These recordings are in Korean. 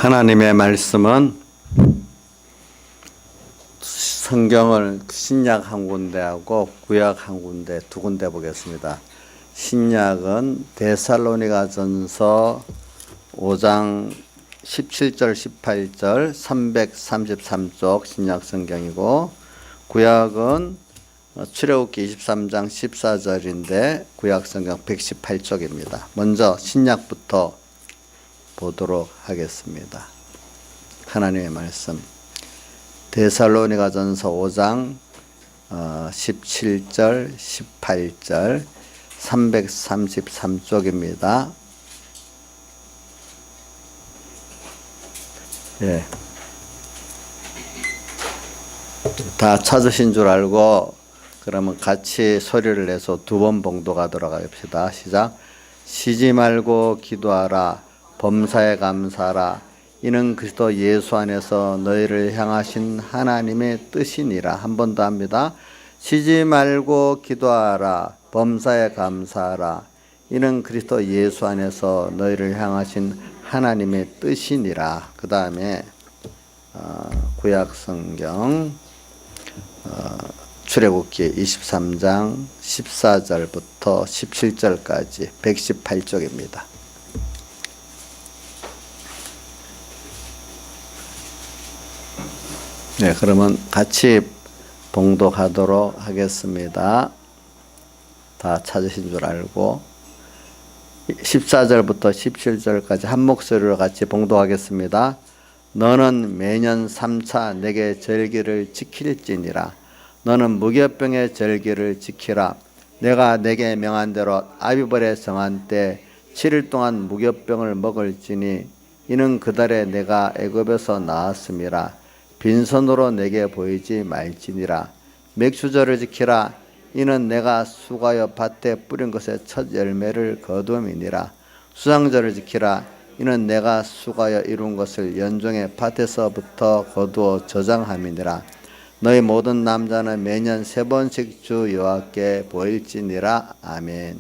하나님의 말씀은 성경을 신약 한 군데하고 구약 한 군데 두 군데 보겠습니다. 신약은 데살로니가전서 5장 17절 18절 333쪽 신약 성경이고, 구약은 출애굽기 23장 14절인데 구약 성경 118쪽입니다. 먼저 신약부터 보도록 하겠습니다. 하나님의 말씀 데살로니가전서 5장 17절 18절 333쪽입니다. 예. 다 찾으신 줄 알고 그러면 같이 소리를 내서 두 번 봉독하도록 합시다. 시작. 쉬지 말고 기도하라. 범사에 감사하라. 이는 그리스도 예수 안에서 너희를 향하신 하나님의 뜻이니라. 한 번 더 합니다. 쉬지 말고 기도하라. 범사에 감사하라. 이는 그리스도 예수 안에서 너희를 향하신 하나님의 뜻이니라. 그 다음에 구약 성경 출애굽기 23장 14절부터 17절까지 118쪽입니다. 네, 그러면 같이 봉독하도록 하겠습니다. 다 찾으신 줄 알고 14절부터 17절까지 한 목소리로 같이 봉독하겠습니다. 너는 매년 3차 내게 절기를 지킬지니라. 너는 무교병의 절기를 지키라. 내가 내게 명한 대로 아비벌에 정한 때 7일 동안 무교병을 먹을지니 이는 그달에 내가 애굽에서 나왔음이라. 빈손으로 내게 보이지 말지니라. 맥주절을 지키라. 이는 내가 수가여 밭에 뿌린 것의 첫 열매를 거두음이니라. 수장절을 지키라. 이는 내가 수가여 이룬 것을 연종의 밭에서부터 거두어 저장함이니라. 너희 모든 남자는 매년 3번씩 주 여호와께 보일지니라. 아멘.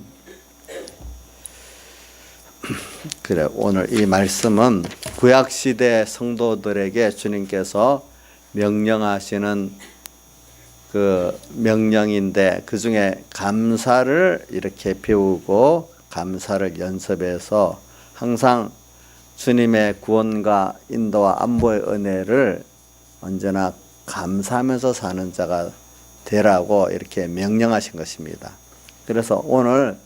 그래, 오늘 이 말씀은 구약시대 성도들에게 주님께서 명령하시는 그 명령인데, 그 중에 감사를 이렇게 배우고 감사를 연습해서 항상 주님의 구원과 인도와 안보의 은혜를 언제나 감사하면서 사는 자가 되라고 이렇게 명령하신 것입니다. 그래서 오늘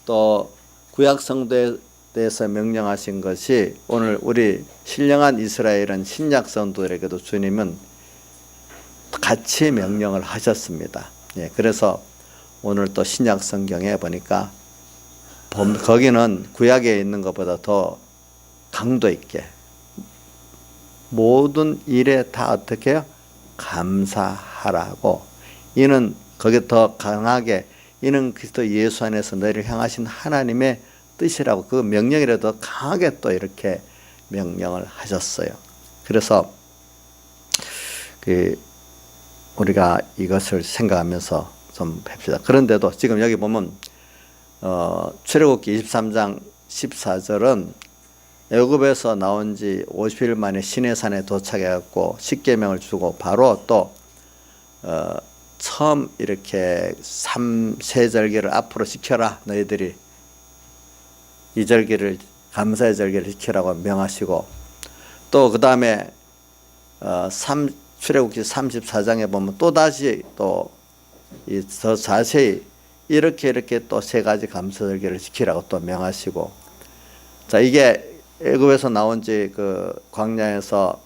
또 구약 성도에 대해서 명령하신 것이, 오늘 우리 신령한 이스라엘은 신약 성도들에게도 주님은 같이 명령을 하셨습니다. 예, 그래서 오늘 또 신약 성경에 보니까 거기는 구약에 있는 것보다 더 강도 있게 모든 일에 다 어떻게 해요? 감사하라고. 이는 거기 더 강하게, 이는 그리스도 예수 안에서 너희를 향하신 하나님의 뜻이라고, 그 명령이라도 강하게 또 이렇게 명령을 하셨어요. 그래서 우리가 이것을 생각하면서 좀 봅시다. 그런데도 지금 여기 보면 출애굽기 23장 14절은 애굽에서 나온 지 50일 만에 시내산에 도착해갖고 십계명을 주고 바로 또 처음 이렇게 세 절기를 앞으로 지켜라. 너희들이 이 절기를, 감사의 절기를 지키라고 명하시고, 또 그 다음에 출애굽기 34장에 보면 또 다시 또 더 자세히 이렇게 또 세 가지 감사 절기를 지키라고 또 명하시고, 자, 이게 애굽에서 나온 지 그 광야에서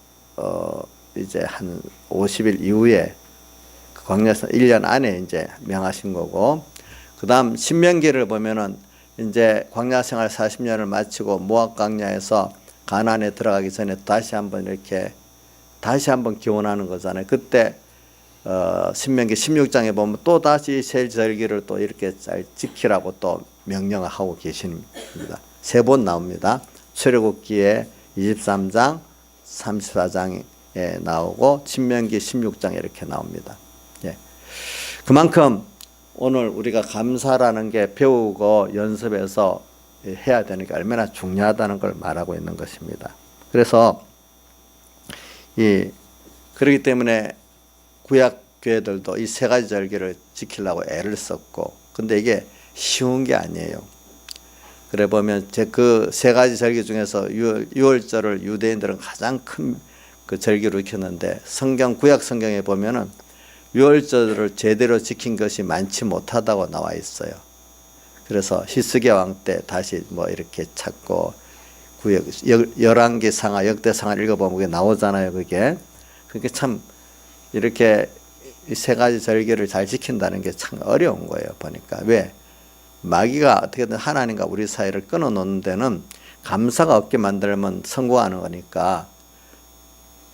이제 한 50일 이후에 그 광야에서 1년 안에 이제 명하신 거고, 그 다음 신명기를 보면은 이제 광야 생활 40년을 마치고 모압 광야에서 가나안에 들어가기 전에 다시 한번 기원하는 거잖아요. 그때 신명기 16장에 보면 또 다시 세 절기를 또 이렇게 잘 지키라고 또 명령을 하고 계십니다. 3번 나옵니다. 출애굽기에 23장 34장에 나오고 신명기 16장에 이렇게 나옵니다. 예. 그만큼 오늘 우리가 감사라는 게 배우고 연습해서 해야 되는 게 얼마나 중요하다는 걸 말하고 있는 것입니다. 그래서 그렇기 때문에 구약 교회들도 이 세 가지 절기를 지키려고 애를 썼고, 근데 이게 쉬운 게 아니에요. 그래 보면 그 세 가지 절기 중에서 유월절을 유대인들은 가장 큰 그 절기로 지켰는데, 구약 성경에 보면은 유월절을 제대로 지킨 것이 많지 못하다고 나와 있어요. 그래서 히스기야 왕 때 다시 뭐 이렇게 찾고, 열왕기상하, 역대상하를 읽어보면 그게 나오잖아요. 그게 참 이렇게 이 세 가지 절기를 잘 지킨다는 게 참 어려운 거예요. 보니까 왜 마귀가 어떻게든 하나님과 우리 사이를 끊어 놓는 데는 감사가 없게 만들면 성공하는 거니까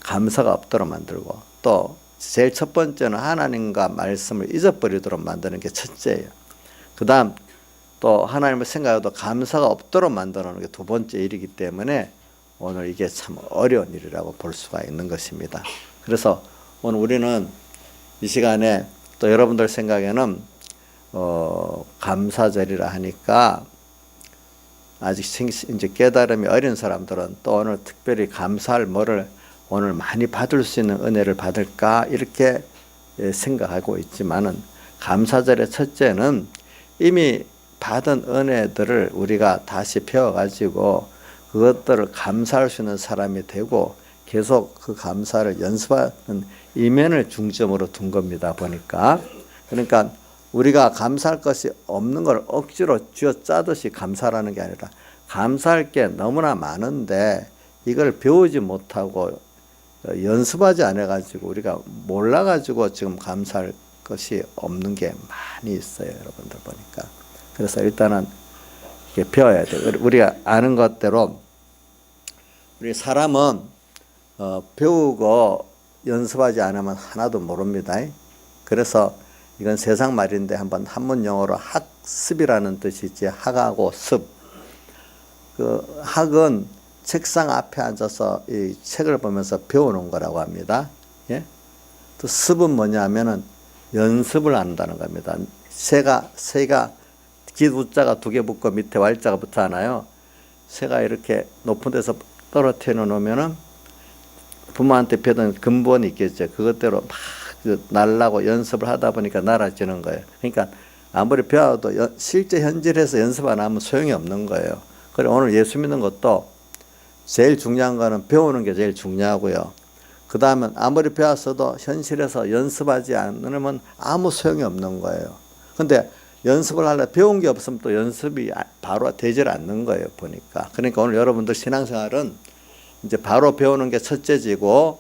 감사가 없도록 만들고, 또 제일 첫 번째는 하나님과 말씀을 잊어버리도록 만드는 게 첫째예요. 그 다음 또 하나님을 생각해도 감사가 없도록 만드는 게 두 번째 일이기 때문에 오늘 이게 참 어려운 일이라고 볼 수가 있는 것입니다. 그래서 오늘 우리는 이 시간에 또 여러분들 생각에는 감사절이라 하니까 아직 이제 깨달음이 어린 사람들은 또 오늘 특별히 감사할 뭐를 오늘 많이 받을 수 있는 은혜를 받을까 이렇게 생각하고 있지만은, 감사절의 첫째는 이미 받은 은혜들을 우리가 다시 배워가지고 그것들을 감사할 수 있는 사람이 되고 계속 그 감사를 연습하는 이면을 중점으로 둔 겁니다. 보니까. 그러니까 우리가 감사할 것이 없는 걸 억지로 쥐어짜듯이 감사라는 게 아니라, 감사할 게 너무나 많은데 이걸 배우지 못하고 연습하지 않아가지고 우리가 몰라가지고 지금 감사할 것이 없는 게 많이 있어요. 여러분들 보니까. 그래서 일단은 이렇게 배워야 돼요. 우리가 아는 것대로 우리 사람은 배우고 연습하지 않으면 하나도 모릅니다. 그래서 이건 세상 말인데 한번 한문 영어로 학습이라는 뜻이지, 학하고 습. 그 학은 책상 앞에 앉아서 이 책을 보면서 배우는 거라고 합니다. 예? 또 습은 뭐냐면은 연습을 한다는 겁니다. 새가 기우자가 두 개 붙고 밑에 Y자가 붙잖아요. 새가 이렇게 높은 데서 떨어뜨려 놓으면은 부모한테 배던 근본이 있겠죠. 그것대로 막 날라고 연습을 하다 보니까 날아지는 거예요. 그러니까 아무리 배워도 실제 현실에서 연습 안 하면 소용이 없는 거예요. 그래 오늘 예수 믿는 것도 제일 중요한 거는 배우는 게 제일 중요하고요. 그 다음에 아무리 배웠어도 현실에서 연습하지 않으면 아무 소용이 없는 거예요. 근데 연습을 하려 배운 게 없으면 또 연습이 바로 되질 않는 거예요. 보니까. 그러니까 오늘 여러분들 신앙생활은 이제 바로 배우는 게 첫째지고,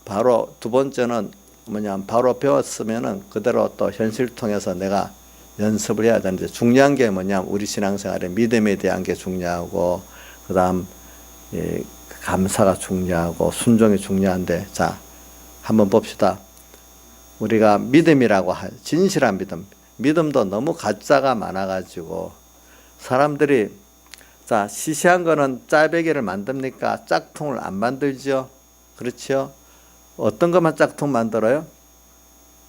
바로 두 번째는 뭐냐면 바로 배웠으면은 그대로 또 현실 통해서 내가 연습을 해야 되는데, 중요한 게 뭐냐면 우리 신앙생활에 믿음에 대한 게 중요하고, 그 다음 감사가 중요하고 순종이 중요한데, 자 한번 봅시다. 우리가 믿음이라고 진실한 믿음도 너무 가짜가 많아가지고 사람들이, 자 시시한 거는 짜배기를 만듭니까? 짝퉁을 안 만들죠. 그렇죠? 어떤 것만 짝퉁 만들어요?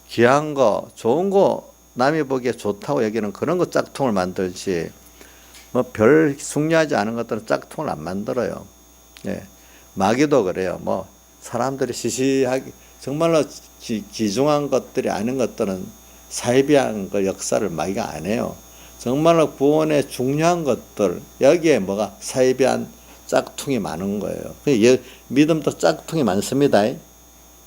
귀한 거, 좋은 거, 남이 보기에 좋다고 여기는 그런 거 짝퉁을 만들지, 뭐 별 중요하지 않은 것들은 짝퉁을 안 만들어요. 예. 마귀도 그래요. 뭐 사람들이 시시하게 정말로 귀중한 것들이 아닌 것들은 사이비한 그 역사를 마귀가 안 해요. 정말로 구원의 중요한 것들, 여기에 뭐가 사이비한 짝퉁이 많은 거예요. 믿음도 짝퉁이 많습니다.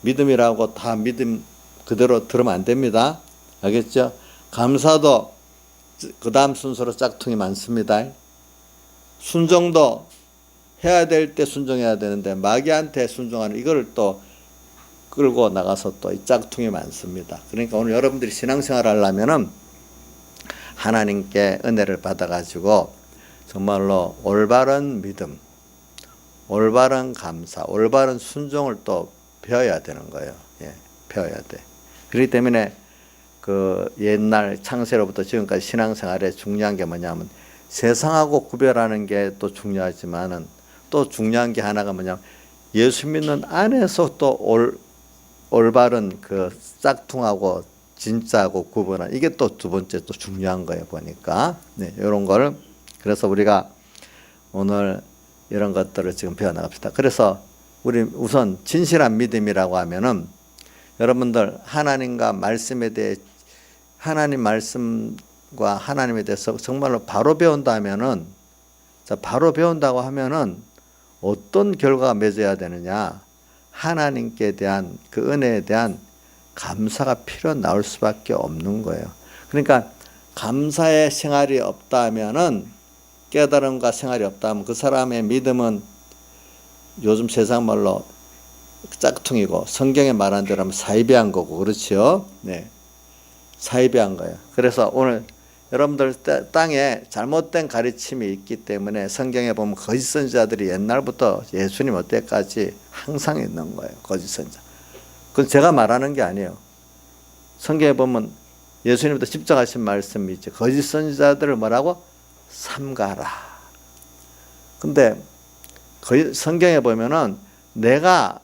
믿음이라고 다 믿음 그대로 들으면 안 됩니다. 알겠죠? 감사도 그 다음 순서로 짝퉁이 많습니다. 순종도 해야 될 때 순종해야 되는데 마귀한테 순종하는 이걸 또 끌고 나가서 또 이 짝퉁이 많습니다. 그러니까 오늘 여러분들이 신앙생활 하려면은 하나님께 은혜를 받아가지고 정말로 올바른 믿음, 올바른 감사, 올바른 순종을 또 배워야 되는 거예요. 예, 배워야 돼. 그렇기 때문에 그 옛날 창세로부터 지금까지 신앙생활에 중요한 게 뭐냐면 세상하고 구별하는 게 또 중요하지만은 또 중요한 게 하나가 뭐냐면 예수 믿는 안에서 또 올바른 그 짝퉁하고 진짜하고 구분한, 이게 또 두 번째 또 중요한 거예요. 보니까. 네, 이런 걸. 그래서 우리가 오늘 이런 것들을 지금 배워나갑시다. 그래서 우리 우선 진실한 믿음이라고 하면은 여러분들 하나님과 말씀에 대해 하나님 말씀과 하나님에 대해서 정말로 바로 배운다면은 자, 바로 배운다고 하면은 어떤 결과가 맺어야 되느냐? 하나님께 대한 그 은혜에 대한 감사가 필요 나올 수밖에 없는 거예요. 그러니까 감사의 생활이 없다면은 깨달음과 생활이 없다면 그 사람의 믿음은 요즘 세상 말로 짝퉁이고 성경에 말한 대로 하면 사이비한 거고 그렇죠? 네, 사이비한 거예요. 그래서 오늘 여러분들 땅에 잘못된 가르침이 있기 때문에 성경에 보면 거짓 선지자들이 옛날부터 예수님 어때까지 항상 있는 거예요. 거짓 선지자. 그건 제가 말하는 게 아니에요. 성경에 보면 예수님부터 십자가하신 말씀이 있죠. 거짓 선지자들을 뭐라고? 삼가라. 근데 성경에 보면은 내가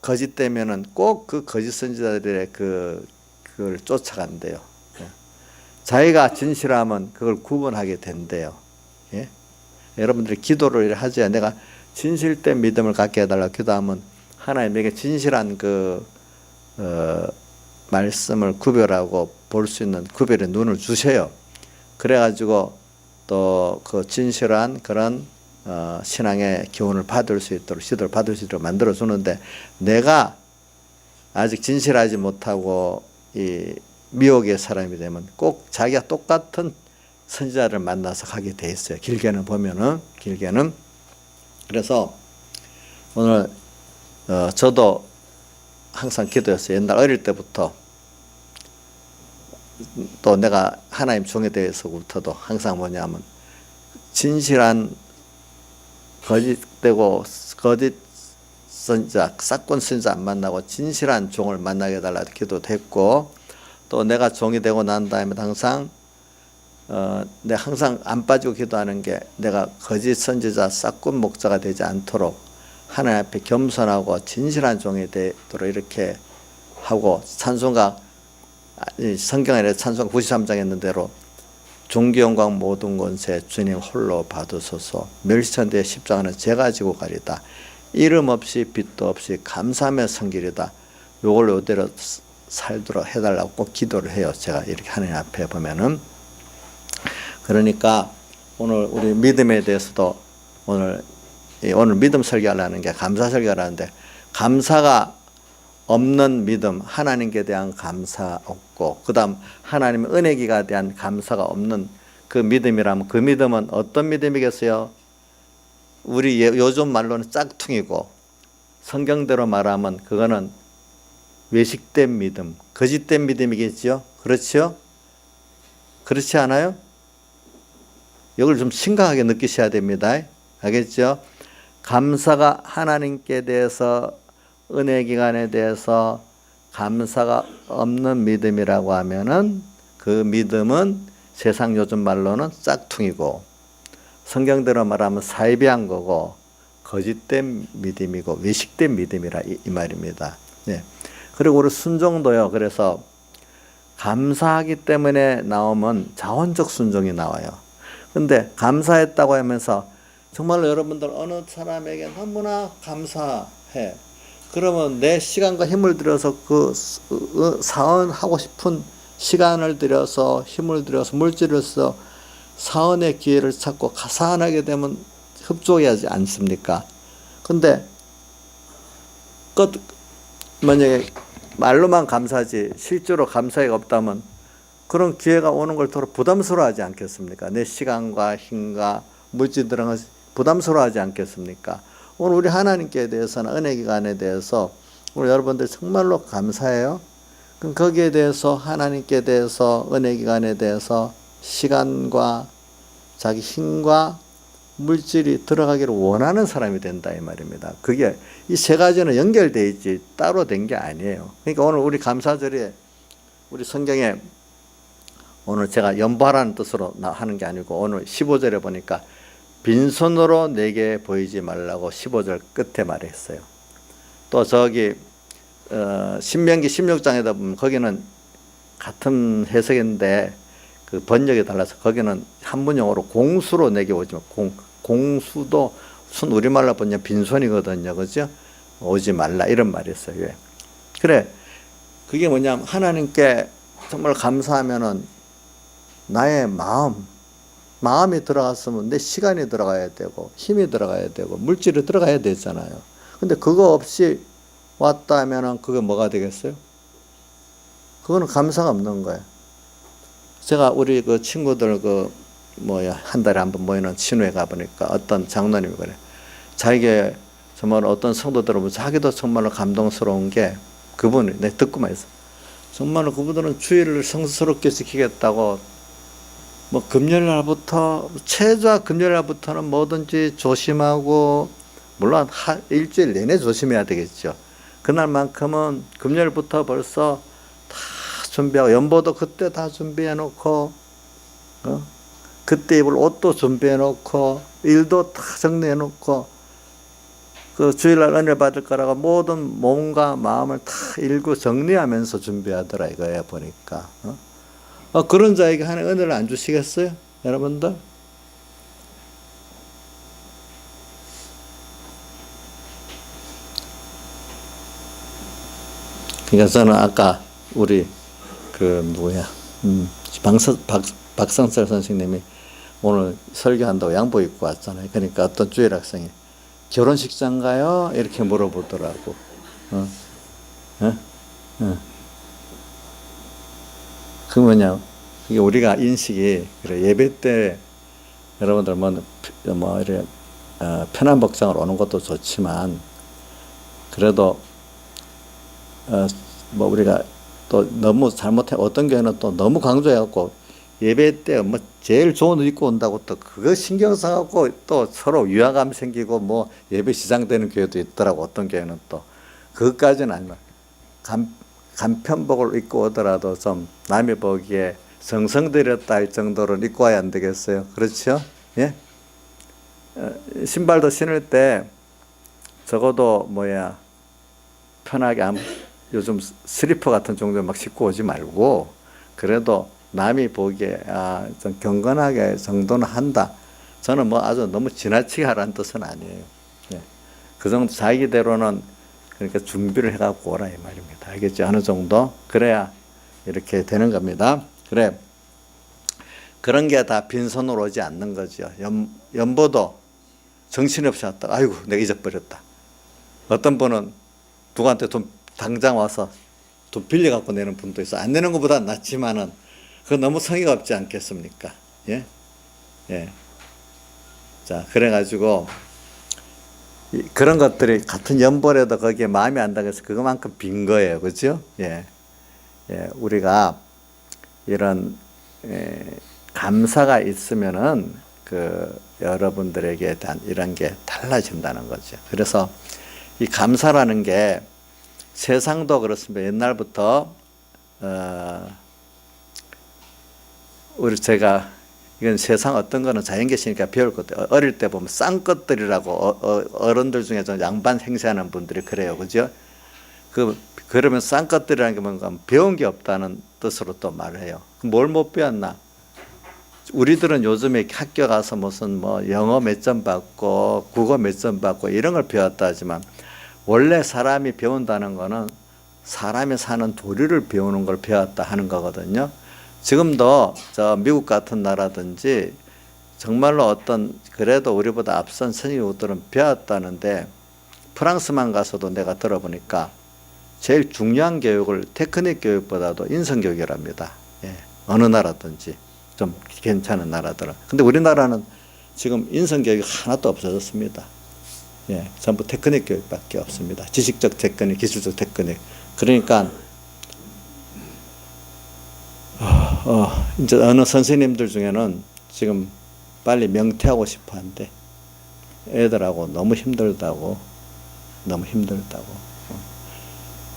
거짓되면은 꼭 그 거짓 선지자들의 그걸 쫓아간대요. 자기가 진실하면 그걸 구분하게 된대요. 예? 여러분들이 기도를 하죠. 내가 진실된 믿음을 갖게 해달라고 기도하면 하나님에게 진실한 말씀을 구별하고 볼 수 있는 구별의 눈을 주셔요. 그래가지고 또 그 진실한 그런 신앙의 교훈을 받을 수 있도록 지도를 받을 수 있도록 만들어 주는데 내가 아직 진실하지 못하고 이 미혹의 사람이 되면 꼭 자기가 똑같은 선지자를 만나서 가게 돼 있어요. 길게는 보면은 그래서 오늘 저도 항상 기도했어요. 옛날 어릴 때부터 또 내가 하나님 종에 대해서부터도 항상 뭐냐면 진실한 거짓되고 거짓 선지자, 싹권 선지자 안 만나고 진실한 종을 만나게 해달라 기도도 했고 또 내가 종이 되고 난 다음에 항상 내가 항상 안 빠지고 기도하는 게 내가 거짓 선지자, 싹권 목자가 되지 않도록 하나님 앞에 겸손하고 진실한 종이 되도록 이렇게 하고 찬송가 성경에 찬송가 93장에 있는 대로 존귀 영광 모든 권세 주님 홀로 받으소서 멸시천대의 십자가는 제가 지고 가리다 이름 없이 빛도 없이 감사하며 섬기리다 요걸로 이대로 살도록 해달라고 꼭 기도를 해요. 제가 이렇게 하나님 앞에 보면은 그러니까 오늘 우리 믿음에 대해서도 오늘 믿음 설교하려는 게 감사 설교하는데 감사가 없는 믿음 하나님께 대한 감사 없고 그 다음 하나님의 은혜기가 대한 감사가 없는 그 믿음이라면 그 믿음은 어떤 믿음이겠어요? 우리 요즘 말로는 짝퉁이고 성경대로 말하면 그거는 외식된 믿음, 거짓된 믿음이겠죠? 그렇죠? 그렇지 않아요? 이걸 좀 심각하게 느끼셔야 됩니다. 알겠죠? 감사가 하나님께 대해서 은혜 기간에 대해서 감사가 없는 믿음이라고 하면은 그 믿음은 세상 요즘 말로는 짝퉁이고 성경대로 말하면 사이비한 거고 거짓된 믿음이고 외식된 믿음이라 이 말입니다. 네. 그리고 우리 순종도요. 그래서 감사하기 때문에 나오면 자원적 순종이 나와요. 근데 감사했다고 하면서 정말로 여러분들 어느 사람에게 너무나 감사해. 그러면 내 시간과 힘을 들여서 그 사언하고 싶은 시간을 들여서 힘을 들여서 물질을 써 사언의 기회를 찾고 사언하게 되면 흡족하지 않습니까? 근데 만약에 말로만 감사하지 실제로 감사가 없다면 그런 기회가 오는 걸 더러 부담스러워하지 않겠습니까? 내 시간과 힘과 물질 들은 것이 부담스러워하지 않겠습니까? 오늘 우리 하나님께 대해서는 은혜 기간에 대해서 오늘 여러분들 정말로 감사해요. 그럼 거기에 대해서 하나님께 대해서 은혜 기간에 대해서 시간과 자기 힘과 물질이 들어가기를 원하는 사람이 된다 이 말입니다. 그게 이 세 가지는 연결되어 있지 따로 된 게 아니에요. 그러니까 오늘 우리 감사절에 우리 성경에 오늘 제가 연보하라는 뜻으로 하는 게 아니고 오늘 15절에 보니까 빈손으로 내게 보이지 말라고 15절 끝에 말했어요. 또 저기 신명기 16장에다 보면 거기는 같은 해석인데 그 번역이 달라서 거기는 한문용어로 공수로 내게 오지 마. 공수도 손 우리말로 보면 빈손이거든요. 그죠? 오지 말라 이런 말이 있어요. 왜? 그래. 그게 뭐냐면 하나님께 정말 감사하면은 나의 마음이 들어갔으면 내 시간이 들어가야 되고 힘이 들어가야 되고 물질이 들어가야 되잖아요. 근데 그거 없이 왔다 하면은 그게 뭐가 되겠어요? 그거는 감사가 없는 거예요. 제가 우리 그 친구들 한 달에 한 번 모이는 친회에 가보니까 어떤 장로님이 그래. 자기가 정말 어떤 성도들을 보면 자기도 정말로 감동스러운 게 그분이, 내가 듣고만 있어. 정말로 그분들은 주일을 성스럽게 지키겠다고 뭐 금요일날부터, 최소한 금요일날부터는 뭐든지 조심하고, 물론 일주일 내내 조심해야 되겠죠. 그날만큼은 금요일부터 벌써 다 준비하고, 연보도 그때 다 준비해 놓고, 그때 입을 옷도 준비해 놓고, 일도 다 정리해 놓고, 그 주일날 은혜 받을 거라고 모든 몸과 마음을 다 일구 정리하면서 준비하더라 이거야 보니까. 그런 자에게 하나님 은혜를 안 주시겠어요? 여러분들? 그러니까 저는 아까 우리 박성철 선생님이 오늘 설교한다고 양복 입고 왔잖아요. 그러니까 어떤 주일 학생이 결혼식장가요? 이렇게 물어보더라고. 그 뭐냐, 이게 우리가 인식이, 그래, 예배 때 여러분들 이래, 편한 복장으로 오는 것도 좋지만, 그래도, 우리가 또 너무 잘못해, 어떤 경우는 또 너무 강조해갖고, 예배 때 제일 좋은 옷 입고 온다고 또 그거 신경 써갖고 또 서로 위화감 생기고 예배 시장되는 교회도 있더라고. 어떤 교회는 또. 그것까지는 아니면 간편복을 입고 오더라도 좀 남이 보기에 정성들였다 할 정도로 입고 와야 안 되겠어요. 그렇죠? 예? 신발도 신을 때 적어도 편하게 요즘 슬리퍼 같은 정도 막 신고 오지 말고, 그래도 남이 보기에 좀 경건하게 정도는 한다. 저는 아주 너무 지나치게 하라는 뜻은 아니에요. 예. 그 정도 자기대로는 그러니까 준비를 해갖고 오라 이 말입니다. 알겠죠? 어느 정도 그래야 이렇게 되는 겁니다. 그래, 그런 게 다 빈손으로 오지 않는 거죠. 연보도 정신없이 왔다. 아이고 내가 잊어버렸다. 어떤 분은 누구한테 돈 당장 와서 돈 빌려갖고 내는 분도 있어. 안 내는 것보다 낫지만은 그거 너무 성의가 없지 않겠습니까? 예? 예. 자, 그래가지고, 그런 것들이 같은 연보라도 거기에 마음이 안 닿아서 그것만큼 빈 거예요. 그죠? 예. 예. 우리가 이런, 감사가 있으면은 여러분들에게 대한 이런 게 달라진다는 거죠. 그래서 이 감사라는 게 세상도 그렇습니다. 옛날부터, 제가 이건 세상 어떤 거는 자연계시니까 배울 것들, 어릴 때 보면 쌍것들이라고 어른들 중에 좀 양반 행세하는 분들이 그래요. 그죠? 그러면 쌍것들이라는 게 뭔가 배운 게 없다는 뜻으로 또 말을 해요. 뭘 못 배웠나? 우리들은 요즘에 학교 가서 무슨 영어 몇 점 받고 국어 몇 점 받고 이런 걸 배웠다 하지만, 원래 사람이 배운다는 거는 사람이 사는 도리를 배우는 걸 배웠다 하는 거거든요. 지금도 미국 같은 나라든지 정말로 그래도 우리보다 앞선 선진국들은 배웠다는데, 프랑스만 가서도 내가 들어보니까 제일 중요한 교육을 테크닉 교육보다도 인성 교육이랍니다. 예, 어느 나라든지 좀 괜찮은 나라들은. 근데 우리나라는 지금 인성 교육이 하나도 없어졌습니다. 예, 전부 테크닉 교육밖에 없습니다. 지식적 테크닉, 기술적 테크닉. 그러니까 이제 어느 선생님들 중에는 지금 빨리 명퇴하고 싶어 한대. 애들하고 너무 힘들다고.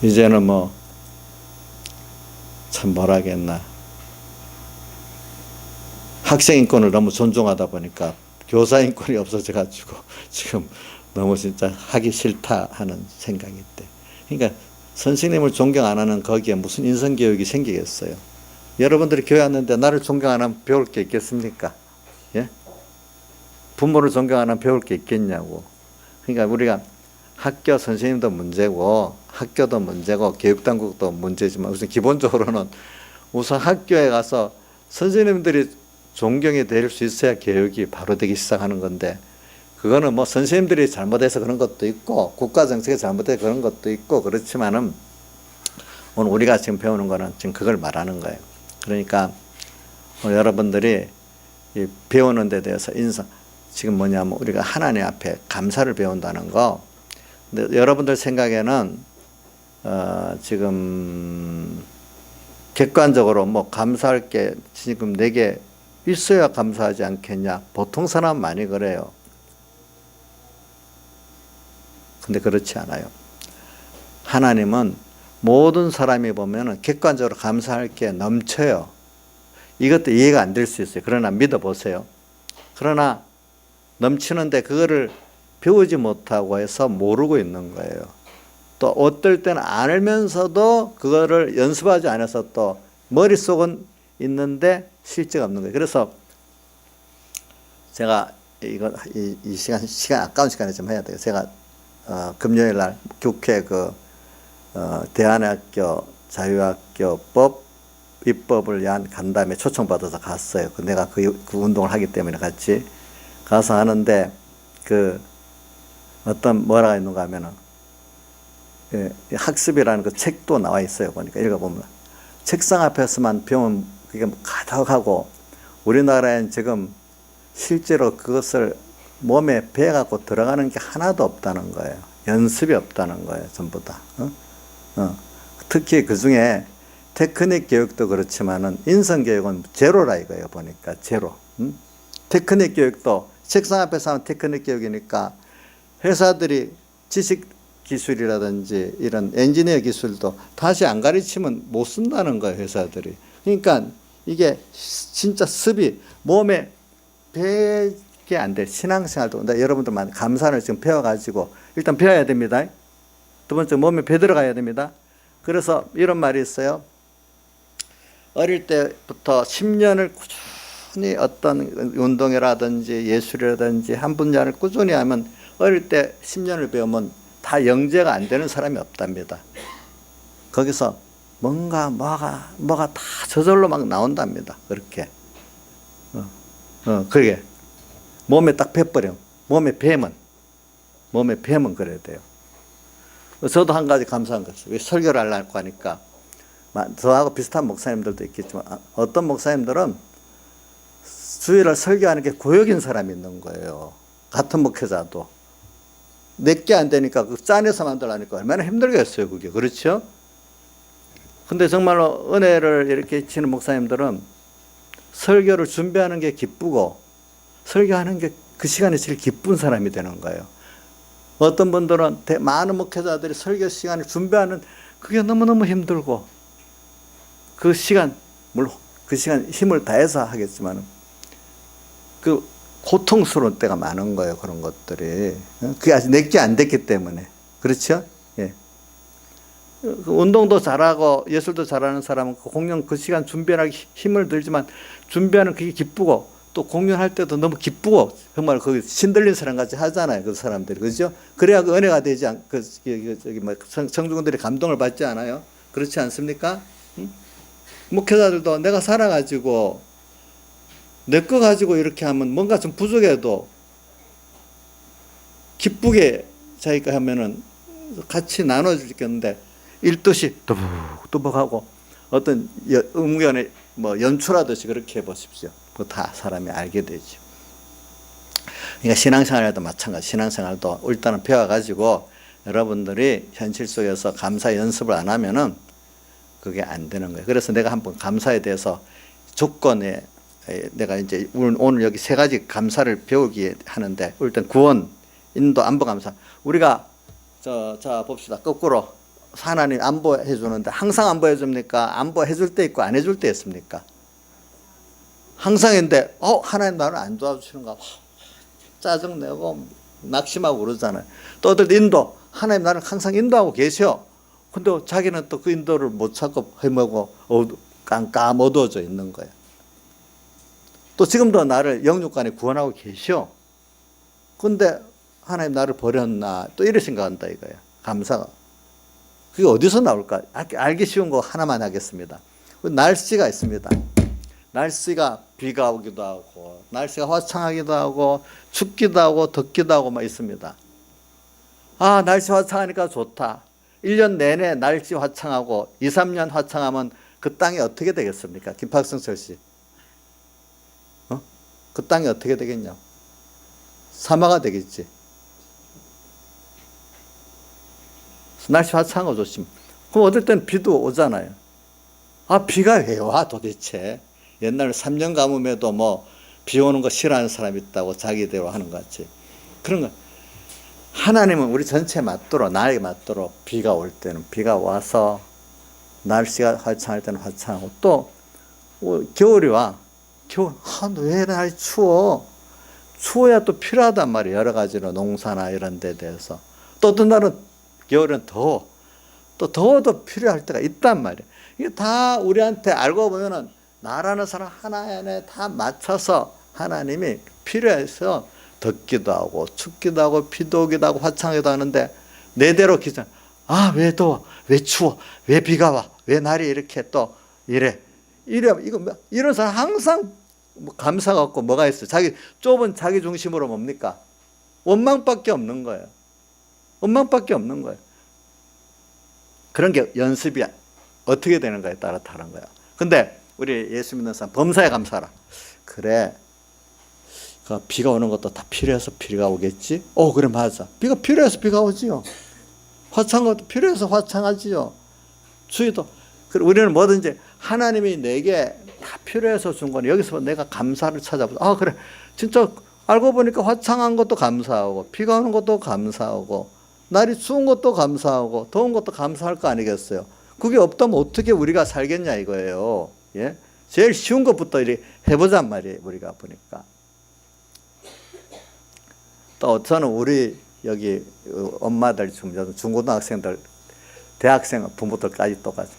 이제는 참 뭐라겠나. 학생 인권을 너무 존중하다 보니까 교사 인권이 없어져가지고 지금 너무 진짜 하기 싫다 하는 생각이 있대. 그러니까 선생님을 존경 안 하는 거기에 무슨 인성교육이 생기겠어요. 여러분들이 교회 왔는데 나를 존경 안 하면 배울 게 있겠습니까? 예? 부모를 존경하는 배울 게 있겠냐고. 그러니까 우리가 학교 선생님도 문제고 학교도 문제고 교육당국도 문제지만 우선 기본적으로는 우선 학교에 가서 선생님들이 존경이 될 수 있어야 교육이 바로 되기 시작하는 건데, 그거는 뭐 선생님들이 잘못해서 그런 것도 있고 국가 정책이 잘못해서 그런 것도 있고 그렇지만은 오늘 우리가 지금 배우는 거는 지금 그걸 말하는 거예요. 그러니까 여러분들이 이 배우는 데 대해서 지금 뭐냐면 우리가 하나님 앞에 감사를 배운다는 거. 근데 여러분들 생각에는 지금 객관적으로 뭐 감사할 게 지금 내게 있어야 감사하지 않겠냐. 보통 사람 많이 그래요. 근데 그렇지 않아요. 하나님은 모든 사람이 보면은 객관적으로 감사할 게 넘쳐요. 이것도 이해가 안 될 수 있어요. 그러나 믿어보세요. 그러나 넘치는데 그거를 배우지 못하고 해서 모르고 있는 거예요. 또 어떨 때는 알면서도 그거를 연습하지 않아서 또 머릿속은 있는데 실제가 없는 거예요. 그래서 제가 이 시간 아까운 시간에 좀 해야 돼요. 제가 금요일 날 국회 대한학교 자유학교법 입법을 위한 간담회 초청받아서 갔어요. 내가 그 운동을 하기 때문에 같이 가서 하는데 어떤 뭐라고 있는가 하면은 학습이라는 그 책도 나와 있어요. 보니까 읽어보면 책상 앞에서만 배우면 그게 가득하고 우리나라엔 지금 실제로 그것을 몸에 배갖고 들어가는 게 하나도 없다는 거예요. 연습이 없다는 거예요. 전부 다. 특히 그 중에 테크닉 교육도 그렇지만은 인성 교육은 제로라 이거예요. 보니까 제로. 테크닉 교육도 책상 앞에서 하면 테크닉 교육이니까 회사들이 지식 기술이라든지 이런 엔지니어 기술도 다시 안 가르치면 못 쓴다는 거예요. 회사들이. 그러니까 이게 진짜 습이 몸에 배게 안 돼. 신앙생활도 여러분들만 감사를 지금 배워가지고 일단 배워야 됩니다. 두 번째 몸에 배 들어가야 됩니다. 그래서 이런 말이 있어요. 어릴 때부터 10년을 꾸준히 어떤 운동이라든지 예술이라든지 한 분야를 꾸준히 하면 어릴 때 10년을 배우면 다 영재가 안 되는 사람이 없답니다. 거기서 뭐가 다 저절로 막 나온답니다. 그렇게. 그게 몸에 딱 배버려. 몸에 뱀은 그래야 돼요. 저도 한 가지 감사한 것 있어요. 설교를 하려고 하니까 저하고 비슷한 목사님들도 있겠지만 어떤 목사님들은 주일을 설교하는 게 고역인 사람이 있는 거예요. 같은 목회자도. 내게 안 되니까 그 짠해서 만들라니까 얼마나 힘들겠어요. 그게. 그렇죠? 근데 정말로 은혜를 이렇게 치는 목사님들은 설교를 준비하는 게 기쁘고 설교하는 게 그 시간이 제일 기쁜 사람이 되는 거예요. 어떤 분들은 많은 목회자들이 설교 시간을 준비하는 그게 너무너무 힘들고 그 시간 물론 그 시간 힘을 다해서 하겠지만 그 고통스러운 때가 많은 거예요. 그런 것들이. 그게 아직 내게 안 됐기 때문에. 그렇죠? 예. 운동도 잘하고 예술도 잘하는 사람은 공연 그 시간 준비하기 힘을 들지만 준비하는 그게 기쁘고 또 공연할 때도 너무 기쁘고 정말 그 신들린 사람 같이 하잖아요. 그 사람들이. 그죠? 그래야 그 은혜가 되지 청중들이 감동을 받지 않아요? 그렇지 않습니까? 목회자들도 내가 살아가지고 내 거 가지고 이렇게 하면 뭔가 좀 부족해도 기쁘게 자기가 하면은 같이 나눠줄 게 있는데 일듯이 또박또박하고 어떤 음견의 연출하듯이 그렇게 해보십시오. 그거 다 사람이 알게 되죠. 그러니까 신앙생활에도 마찬가지. 신앙생활도 일단은 배워가지고 여러분들이 현실 속에서 감사 연습을 안 하면은 그게 안 되는 거예요. 그래서 내가 한번 감사에 대해서 조건에 내가 이제 오늘 여기 세 가지 감사를 배우기 하는데 일단 구원, 인도, 안보 감사. 우리가 자 봅시다. 거꾸로 하나님 안보해 주는데 항상 안보해 줍니까? 안보해 줄 때 있고 안 해줄 때 있습니까? 항상인데 하나님 나를 안 도와주시는가? 짜증내고 낙심하고 그러잖아요. 또 어떨 때 인도, 하나님 나를 항상 인도하고 계셔. 근데 자기는 또 그 인도를 못 찾고 헤매고 깜깜 어두워져 있는 거예요. 또 지금도 나를 영육간에 구원하고 계셔. 근데 하나님 나를 버렸나 또 이래 생각한다 이거예요. 감사가. 그게 어디서 나올까? 알기 쉬운 거 하나만 하겠습니다. 날씨가 있습니다. 날씨가 비가 오기도 하고 날씨가 화창하기도 하고 춥기도 하고 덥기도 하고 막 있습니다. 아, 날씨 화창하니까 좋다. 1년 내내 날씨 화창하고 2, 3년 화창하면 그 땅이 어떻게 되겠습니까? 김박승철 씨. 그 땅이 어떻게 되겠냐? 사마가 되겠지. 날씨 화창한 거 좋지. 그럼 어떨 때는 비도 오잖아요. 아, 비가 왜 와 도대체? 옛날 3년 가뭄에도 뭐 비 오는 거 싫어하는 사람이 있다고 자기대로 하는 것 같이. 그런 거. 하나님은 우리 전체에 맞도록, 나에게 맞도록 비가 올 때는 비가 와서 날씨가 화창할 때는 화창하고 또 겨울이 와. 겨울, 왜 날이 추워? 추워야 또 필요하단 말이에요. 여러 가지로 농사나 이런 데 대해서. 또 어떤 날은 겨울은 더워. 또 더워도 필요할 때가 있단 말이에요. 이게 다 우리한테 알고 보면은 나라는 사람 하나에 다 맞춰서 하나님이 필요해서 덥기도 하고 춥기도 하고 비도 오기도 하고 화창하기도 하는데 내대로 기준. 아, 왜 더워? 왜 추워? 왜 비가 와? 왜 날이 이렇게 또 이래? 이런 사람 항상 감사가 없고 뭐가 있어요? 좁은 자기 중심으로 뭡니까? 원망밖에 없는 거예요. 원망밖에 없는 거예요. 그런 게 연습이 어떻게 되는가에 따라 다른 거야. 근데 우리 예수 믿는 사람 범사에 감사하라. 그래, 비가 오는 것도 다 필요해서 비가 오겠지? 그래, 맞아. 비가 필요해서 비가 오지요. 화창한 것도 필요해서 화창하지요. 추위도. 우리는 뭐든지 하나님이 내게 다 필요해서 준 거니 여기서 내가 감사를 찾아보자. 아, 그래, 진짜 알고 보니까 화창한 것도 감사하고 비가 오는 것도 감사하고 날이 추운 것도 감사하고 더운 것도 감사할 거 아니겠어요? 그게 없다면 어떻게 우리가 살겠냐 이거예요. 예? 제일 쉬운 것부터 이렇게 해보잔 말이에요. 우리가 보니까. 또 저는 우리 여기 엄마들 중고등학생들, 대학생 부모들까지 똑같이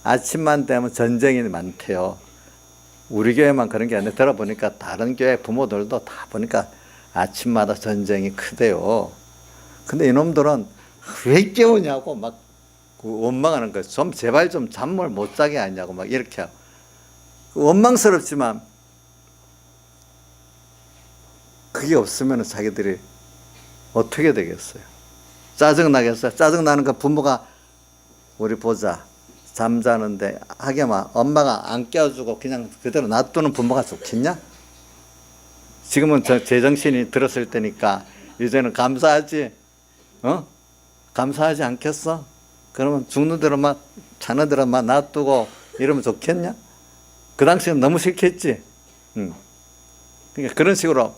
아침만 되면 전쟁이 많대요. 우리 교회만 그런 게 아니라 들어보니까 다른 교회 부모들도 다 보니까 아침마다 전쟁이 크대요. 근데 이놈들은 왜 깨우냐고 막 원망하는 거예요. 제발 좀 잠을 못 자게 하냐고 막 이렇게 하고. 원망스럽지만 그게 없으면 자기들이 어떻게 되겠어요? 짜증나겠어요? 짜증나는 거 부모가 우리 보자. 잠자는데 하게만 엄마가 안 깨워주고 그냥 그대로 놔두는 부모가 좋겠냐? 지금은 제정신이 들었을 때니까 이제는 감사하지. 감사하지 않겠어? 그러면 죽는 대로만 자는 대로만 놔두고 이러면 좋겠냐? 그 당시는 너무 싫겠지. 그러니까 그런 식으로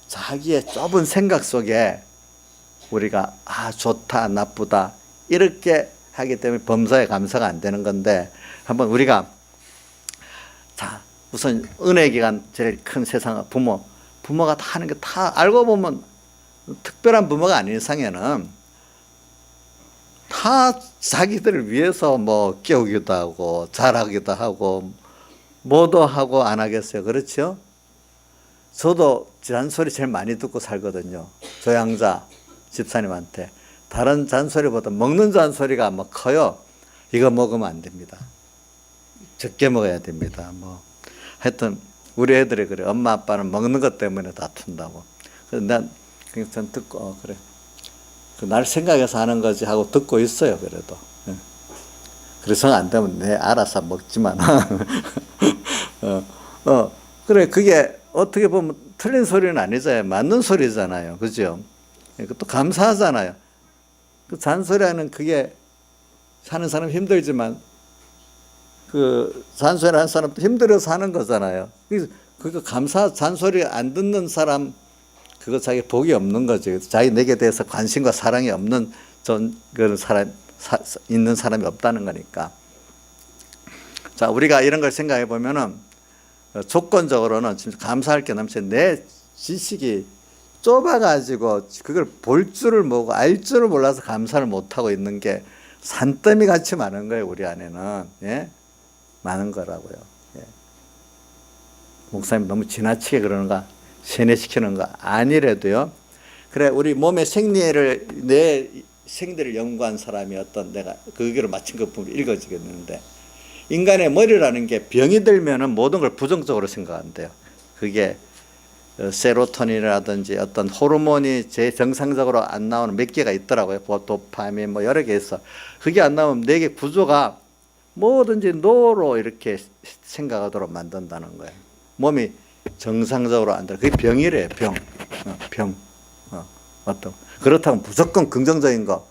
자기의 좁은 생각 속에 우리가 좋다 나쁘다 이렇게 하기 때문에 범사에 감사가 안 되는 건데, 한번 우리가 우선 은혜 기간 제일 큰 세상 부모가 다 하는 게 다 알고 보면 특별한 부모가 아닌 이상에는 다 자기들을 위해서 뭐 깨우기도 하고 잘하기도 하고 뭐도 하고 안 하겠어요. 그렇죠? 저도 잔소리 제일 많이 듣고 살거든요. 조양자 집사님한테. 다른 잔소리보다 먹는 잔소리가 뭐 커요. 이거 먹으면 안 됩니다. 적게 먹어야 됩니다. 뭐 하여튼 우리 애들이 그래. 엄마 아빠는 먹는 것 때문에 다툰다고. 그래서 난 그냥 듣고 그래. 날 생각해서 하는 거지 하고 듣고 있어요. 그래도. 그래서 안 되면 내 알아서 먹지만. 그래, 그게 어떻게 보면 틀린 소리는 아니잖아요. 맞는 소리잖아요. 그죠? 또 감사하잖아요. 그 잔소리하는 그게 사는 사람 힘들지만 그 잔소리 하는 사람도 힘들어서 하는 거잖아요. 그거 잔소리 안 듣는 사람 그거 자기 복이 없는 거죠. 자기 내게 대해서 관심과 사랑이 없는 그런 사람 있는 사람이 없다는 거니까. 자, 우리가 이런 걸 생각해 보면은 조건적으로는 진짜 감사할 게 넘쳐. 내 지식이 좁아가지고 그걸 볼 줄을 모르고 알 줄을 몰라서 감사를 못하고 있는 게 산더미 같이 많은 거예요. 우리 안에는. 예? 많은 거라고요. 예. 목사님 너무 지나치게 그러는가? 세뇌시키는가? 아니래도요. 그래, 우리 몸의 생리를, 내 생리를 연구한 사람이 어떤 내가 그 의견을 맞춘 것 보면 읽어지겠는데, 인간의 머리라는 게 병이 들면은 모든 걸 부정적으로 생각한대요. 그게 세로토닌이라든지 어떤 호르몬이 제 정상적으로 안 나오는 몇 개가 있더라고요. 도파민 뭐 여러 개 있어. 그게 안 나오면 뇌의 구조가 뭐든지 노로 이렇게 생각하도록 만든다는 거예요. 몸이 정상적으로 안 돼. 그게 병이래요. 병. 어떤 그렇다면 무조건 긍정적인 거.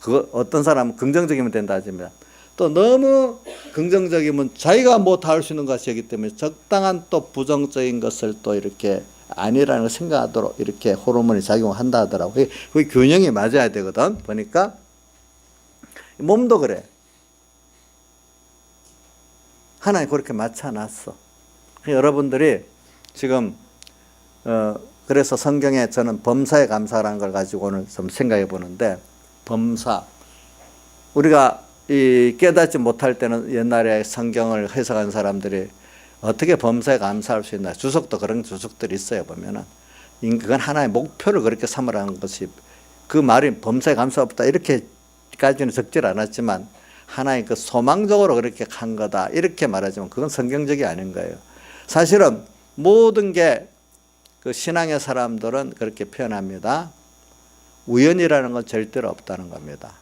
그거 어떤 사람은 긍정적이면 된다 하지만 또 너무 긍정적이면 자기가 뭐 다 할 수 있는 것이기 때문에 적당한 또 부정적인 것을 또 이렇게 아니라는 걸 생각하도록 이렇게 호르몬이 작용한다 하더라고요. 그게 균형이 맞아야 되거든. 보니까 몸도 그래. 하나님 그렇게 맞춰놨어. 여러분들이 지금 그래서 성경에 저는 범사에 감사라는 걸 가지고 오늘 좀 생각해 보는데, 범사, 우리가 이 깨닫지 못할 때는 옛날에 성경을 해석한 사람들이 어떻게 범사에 감사할 수 있나, 주석도 그런 주석들이 있어요. 보면은 그건 하나의 목표를 그렇게 삼으라는 것이, 그 말이 범사에 감사 없다 이렇게까지는 적질 않았지만 하나의 그 소망적으로 그렇게 한 거다 이렇게 말하지만 그건 성경적이 아닌 거예요. 사실은 모든 게 그 신앙의 사람들은 그렇게 표현합니다. 우연이라는 건 절대로 없다는 겁니다.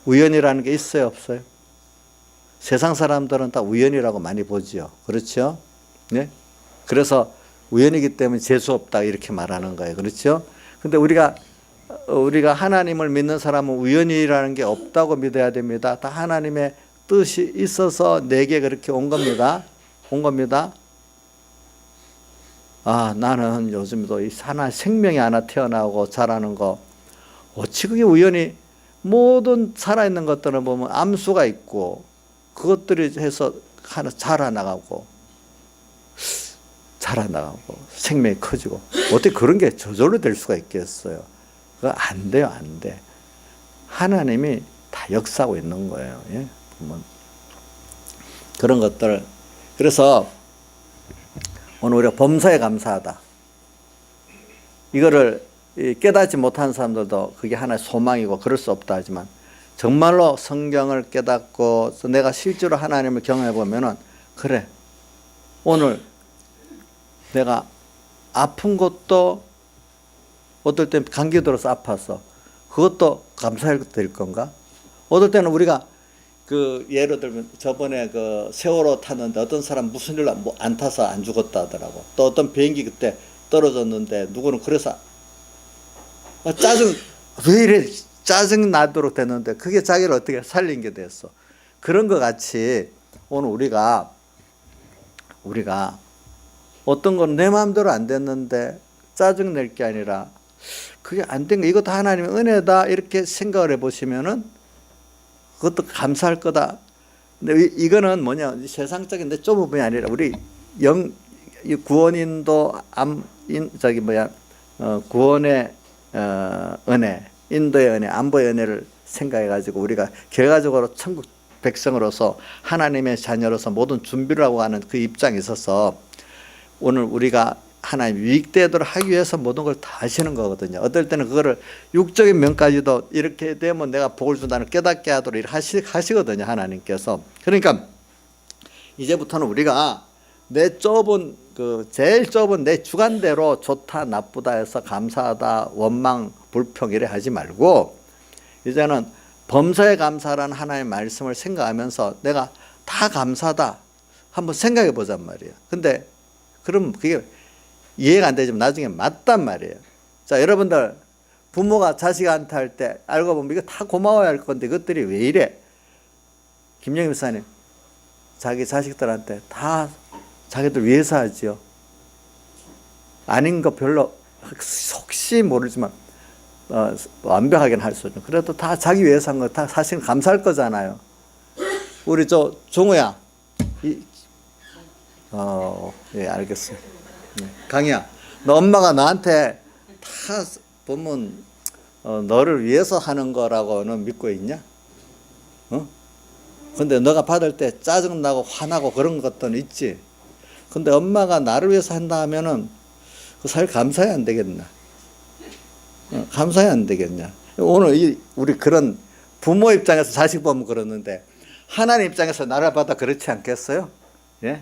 우연이라는 게 있어요, 없어요? 세상 사람들은 다 우연이라고 많이 보지요. 그렇죠? 네? 그래서 우연이기 때문에 재수 없다 이렇게 말하는 거예요. 그렇죠? 근데 우리가 하나님을 믿는 사람은 우연이라는 게 없다고 믿어야 됩니다. 다 하나님의 뜻이 있어서 내게 그렇게 온 겁니다. 아, 나는 요즘도 하나 생명이 하나 태어나고 자라는 거, 어찌 그게 우연히, 모든 살아있는 것들은 보면 암수가 있고 그것들이 해서 하나 자라나가고 생명이 커지고, 어떻게 그런 게 저절로 될 수가 있겠어요? 그거 안 돼요, 안 돼. 하나님이 다 역사하고 있는 거예요. 예? 그런 것들. 그래서 오늘 우리가 범사에 감사하다. 이거를 깨닫지 못한 사람들도 그게 하나의 소망이고 그럴 수 없다 하지만, 정말로 성경을 깨닫고 내가 실제로 하나님을 경험해 보면은, 그래, 오늘 내가 아픈 것도 어떨 땐 감기 들어서 아파서 그것도 감사해야 될 건가? 어떨 때는 우리가 그 예를 들면 저번에 그 세월호 탔는데 어떤 사람 무슨 일로 안 타서 안 죽었다 하더라고. 또 어떤 비행기 그때 떨어졌는데 누구는 그래서 왜 이래 짜증 나도록 됐는데 그게 자기를 어떻게 살린 게 됐어. 그런 것 같이 오늘 우리가 어떤 건 내 마음대로 안 됐는데 짜증 낼 게 아니라 그게 안 된 거, 이것도 하나님의 은혜다 이렇게 생각을 해보시면은 그것도 감사할 거다. 근데 이거는 뭐냐, 세상적인 좁은 부분이 아니라 우리 구원인도 구원의 은혜, 인도의 은혜, 안보의 은혜를 생각해가지고 우리가 결과적으로 천국 백성으로서 하나님의 자녀로서 모든 준비를 하고 가는 그 입장에 있어서 오늘 우리가 하나님 유익되도록 하기 위해서 모든 걸 다 하시는 거거든요. 어떨 때는 그거를 육적인 면까지도 이렇게 되면 내가 복을 준다는 깨닫게 하도록 하시거든요, 하나님께서. 그러니까 이제부터는 우리가 내 좁은 제일 좁은 내 주관대로 좋다 나쁘다 해서 감사하다 원망 불평 이래 하지 말고, 이제는 범사에 감사라는 하나님의 말씀을 생각하면서 내가 다 감사하다 한번 생각해 보잔 말이에요. 근데 그럼 그게 이해가 안 되지만 나중에 맞단 말이에요. 자, 여러분들 부모가 자식한테 할 때 알고 보면 이거 다 고마워야 할 건데 이것들이 왜 이래? 김영임 목사님, 자기 자식들한테 다 자기들 위해서 하지요. 아닌 거 별로 혹시 모르지만 완벽하게는 할 수 없죠. 그래도 다 자기 위해서 한 거 다 사실 감사할 거잖아요. 우리 종우야, 예, 알겠어요. 강희야, 너 엄마가 나한테 다 보면 너를 위해서 하는 거라고는 믿고 있냐? 근데 너가 받을 때 짜증나고 화나고 그런 것들은 있지. 근데 엄마가 나를 위해서 한다 하면은 그 사실 감사해야 안 되겠나? 감사해야 안 되겠냐. 오늘 우리 그런 부모 입장에서 자식 보면 그러는데 하나님 입장에서 나를 받아 그렇지 않겠어요? 예?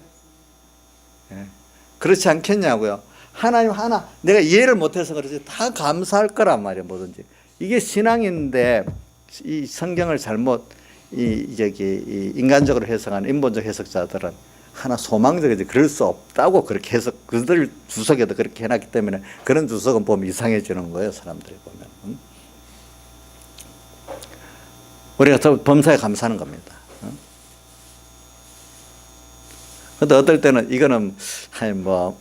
예. 그렇지 않겠냐고요. 하나님 하나 내가 이해를 못해서 그렇지 다 감사할 거란 말이에요. 뭐든지 이게 신앙인데 이 성경을 잘못 이 인간적으로 해석하는 인본적 해석자들은 하나 소망적이지 그럴 수 없다고 그렇게 해석 그들 주석에도 그렇게 해놨기 때문에 그런 주석은 보면 이상해지는 거예요. 사람들이 보면. 우리가 저 범사에 감사하는 겁니다. 근데 어떨 때는 이거는 뭐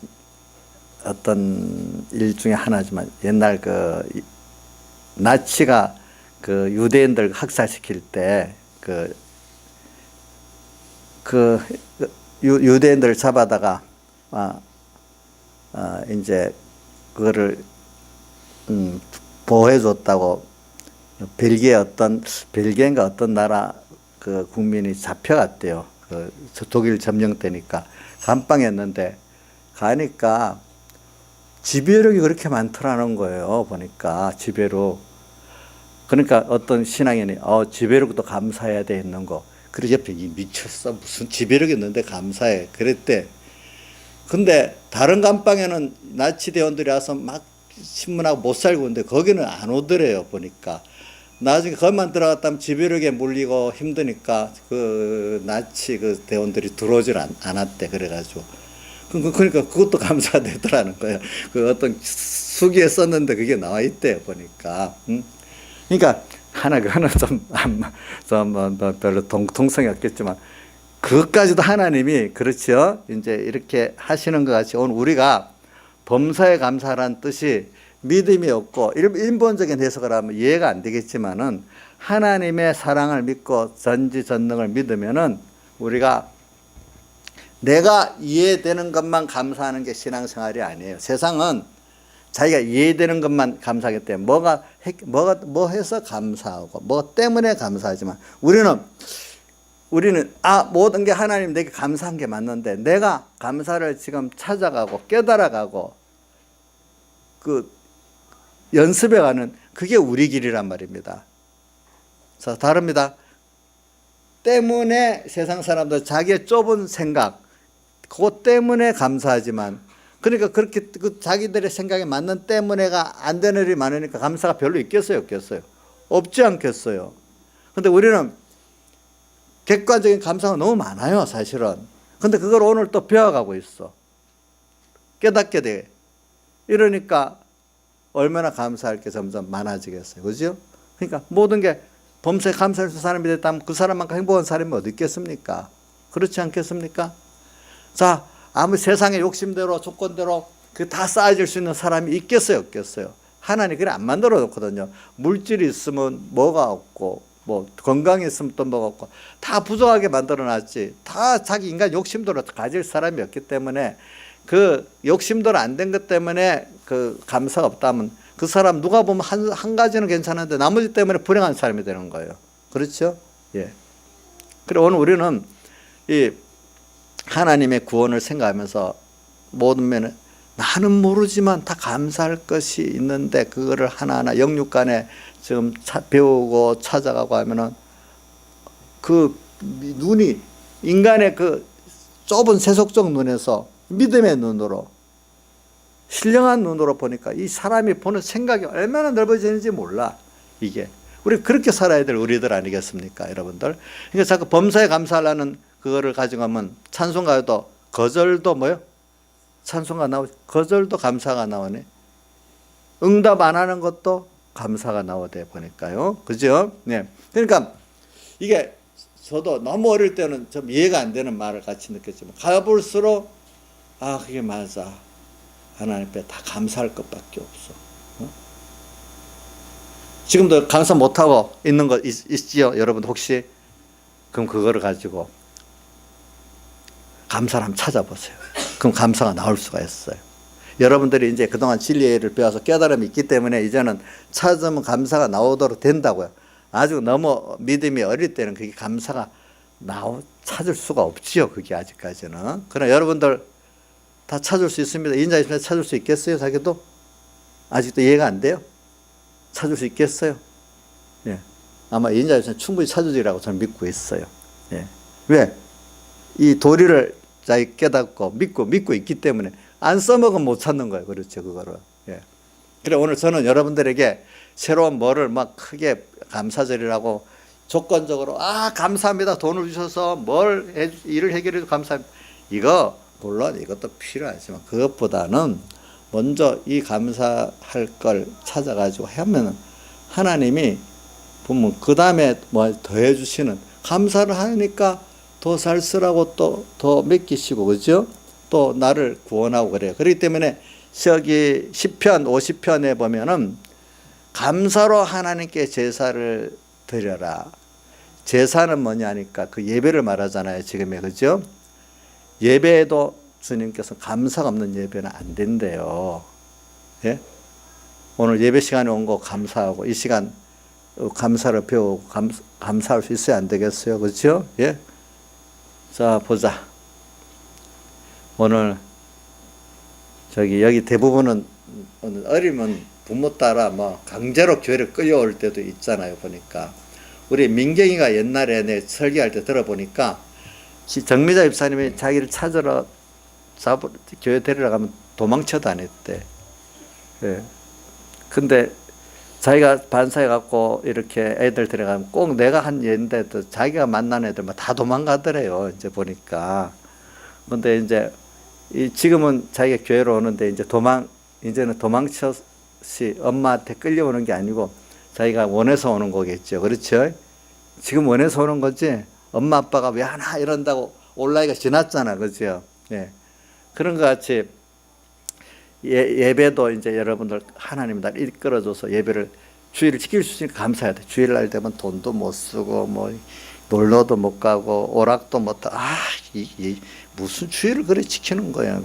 어떤 일 중에 하나지만 옛날 그 나치가 그 유대인들 학살시킬 때 유대인들을 잡아다가 이제 그거를 보호해줬다고 벨기에인가 어떤 나라 그 국민이 잡혀갔대요. 그 독일 점령 때니까 감방했는데 가니까 지배력이 그렇게 많더라는 거예요. 보니까 지배력. 그러니까 어떤 신앙인이 지배력도 감사해야 돼 있는 거. 그래서 옆에 미쳤어 무슨 지배력이 있는데 감사해 그랬대. 근데 다른 감방에는 나치 대원들이 와서 막 신문하고 못 살고 있는데 거기는 안 오더래요. 보니까 나중에 거기만 들어갔다면 지배력에 물리고 힘드니까 그 나치 그 대원들이 들어오질 않았대. 그래가지고 그러니까 그것도 감사되더라는 거예요. 그 어떤 수기에 썼는데 그게 나와 있대요. 보니까. 그러니까 그거는 좀 별로 통성이 없겠지만 그것까지도 하나님이 그렇죠. 이제 이렇게 하시는 것 같이 오늘 우리가 범사에 감사라는 뜻이 믿음이 없고 인본적인 해석을 하면 이해가 안 되겠지만은 하나님의 사랑을 믿고 전지전능을 믿으면은 우리가 내가 이해되는 것만 감사하는 게 신앙생활이 아니에요. 세상은 자기가 이해되는 것만 감사하기 때문에 뭐 해서 감사하고 뭐 때문에 감사하지만 우리는 모든 게 하나님 내게 감사한 게 맞는데 내가 감사를 지금 찾아가고 깨달아가고 그 연습해가는 그게 우리 길이란 말입니다. 자, 다릅니다. 때문에 세상 사람들 자기의 좁은 생각 그것 때문에 감사하지만 그러니까 그렇게 그 자기들의 생각에 맞는 때문에가 안 되는 일이 많으니까 감사가 별로 있겠어요? 없겠어요? 없지 않겠어요? 근데 우리는 객관적인 감사가 너무 많아요, 사실은. 근데 그걸 오늘 또 배워가고 있어. 깨닫게 돼. 이러니까 얼마나 감사할 게 점점 많아지겠어요. 그죠? 그러니까 모든 게 범사에 감사할 수 있는 사람이 됐다면 그 사람만큼 행복한 사람이 어디 있겠습니까? 그렇지 않겠습니까? 자, 아무 세상의 욕심대로 조건대로 그 다 쌓아질 수 있는 사람이 있겠어요? 없겠어요? 하나님 그래 안 만들어 놓거든요. 물질이 있으면 뭐가 없고 뭐 건강이 있으면 또 뭐가 없고 다 부족하게 만들어 놨지. 다 자기 인간 욕심대로 가질 사람이 없기 때문에 그 욕심대로 안 된 것 때문에 그 감사가 없다면 그 사람 누가 보면 한 가지는 괜찮은데 나머지 때문에 불행한 사람이 되는 거예요. 그렇죠? 예. 그래 오늘 우리는 이 하나님의 구원을 생각하면서 모든 면에 나는 모르지만 다 감사할 것이 있는데 그거를 하나하나 영육간에 지금 배우고 찾아가고 하면은 그 눈이 인간의 그 좁은 세속적 눈에서 믿음의 눈으로 신령한 눈으로 보니까 이 사람이 보는 생각이 얼마나 넓어지는지 몰라. 이게 우리 그렇게 살아야 될 우리들 아니겠습니까, 여러분들? 그러니까 자꾸 범사에 감사하려는 그거를 가져가면 찬송가에도 거절도 뭐요? 찬송가 나오죠. 거절도 감사가 나오네. 응답 안 하는 것도 감사가 나오대 보니까요. 그죠? 네. 그러니까 이게 저도 너무 어릴 때는 좀 이해가 안 되는 말을 같이 느꼈지만 가볼수록 그게 맞아. 하나님 앞에 다 감사할 것밖에 없어. 지금도 감사 못하고 있는 거 있지요? 여러분 혹시? 그럼 그거를 가지고 감사를 한번 찾아보세요. 그럼 감사가 나올 수가 있어요. 여러분들이 이제 그동안 진리를 배워서 깨달음이 있기 때문에 이제는 찾으면 감사가 나오도록 된다고요. 아주 너무 믿음이 어릴 때는 그게 감사가 찾을 수가 없지요. 그게 아직까지는. 그러나 여러분들 다 찾을 수 있습니다. 인자 있으면 찾을 수 있겠어요? 자기도? 아직도 이해가 안 돼요? 찾을 수 있겠어요? 예. 아마 인자에서는 충분히 찾으리라고 저는 믿고 있어요. 예. 왜? 이 도리를 자기 깨닫고 믿고 있기 때문에 안 써먹으면 못 찾는 거예요. 그렇죠. 그거를. 예. 그래, 오늘 저는 여러분들에게 새로운 뭐를 막 크게 감사절이라고 조건적으로, 감사합니다. 돈을 주셔서 일을 해결해 주셔서 감사합니다. 이거, 물론 이것도 필요하지만 그것보다는 먼저 이 감사할 걸 찾아가지고 하면 하나님이 보면 그 다음에 뭐 더해 주시는, 감사를 하니까 더 잘 쓰라고 또 더 맡기시고, 그죠? 또 나를 구원하고 그래요. 그렇기 때문에 저기 시편 50편에 보면은 감사로 하나님께 제사를 드려라. 제사는 뭐냐니까 그 예배를 말하잖아요. 지금의, 그죠? 예배에도 주님께서 감사가 없는 예배는 안 된대요. 예? 오늘 예배 시간에 온 거 감사하고 이 시간 감사를 배우고 감사할 수 있어야 안 되겠어요. 그렇죠? 예? 자, 보자. 오늘 여기 대부분은 어리면 부모 따라 뭐 강제로 교회를 끌려올 때도 있잖아요. 보니까 우리 민경이가 옛날에 내 설교할 때 들어보니까 정미자 집사님이 자기를 찾으러 교회 데리러 가면 도망쳐 다녔대. 예. 근데 자기가 반사해 갖고 이렇게 애들 데려가면 꼭 내가 한 예인데도 자기가 만난 애들만 다 도망가더래요. 이제 보니까. 근데 이제 지금은 자기가 교회로 오는데 이제는 도망쳐시 엄마한테 끌려오는 게 아니고 자기가 원해서 오는 거겠죠. 그렇죠? 지금 원해서 오는 거지. 엄마 아빠가 왜 하나 이런다고 올 나이가 지났잖아. 그죠? 예. 그런 것 같이 예배도 이제 여러분들 하나님 날 이끌어줘서 예배를 주일을 지킬 수 있으니까 감사해야 돼. 주일날 되면 돈도 못 쓰고 뭐 놀러도 못 가고 오락도 못 하고 무슨 주일을 그래 지키는 거야.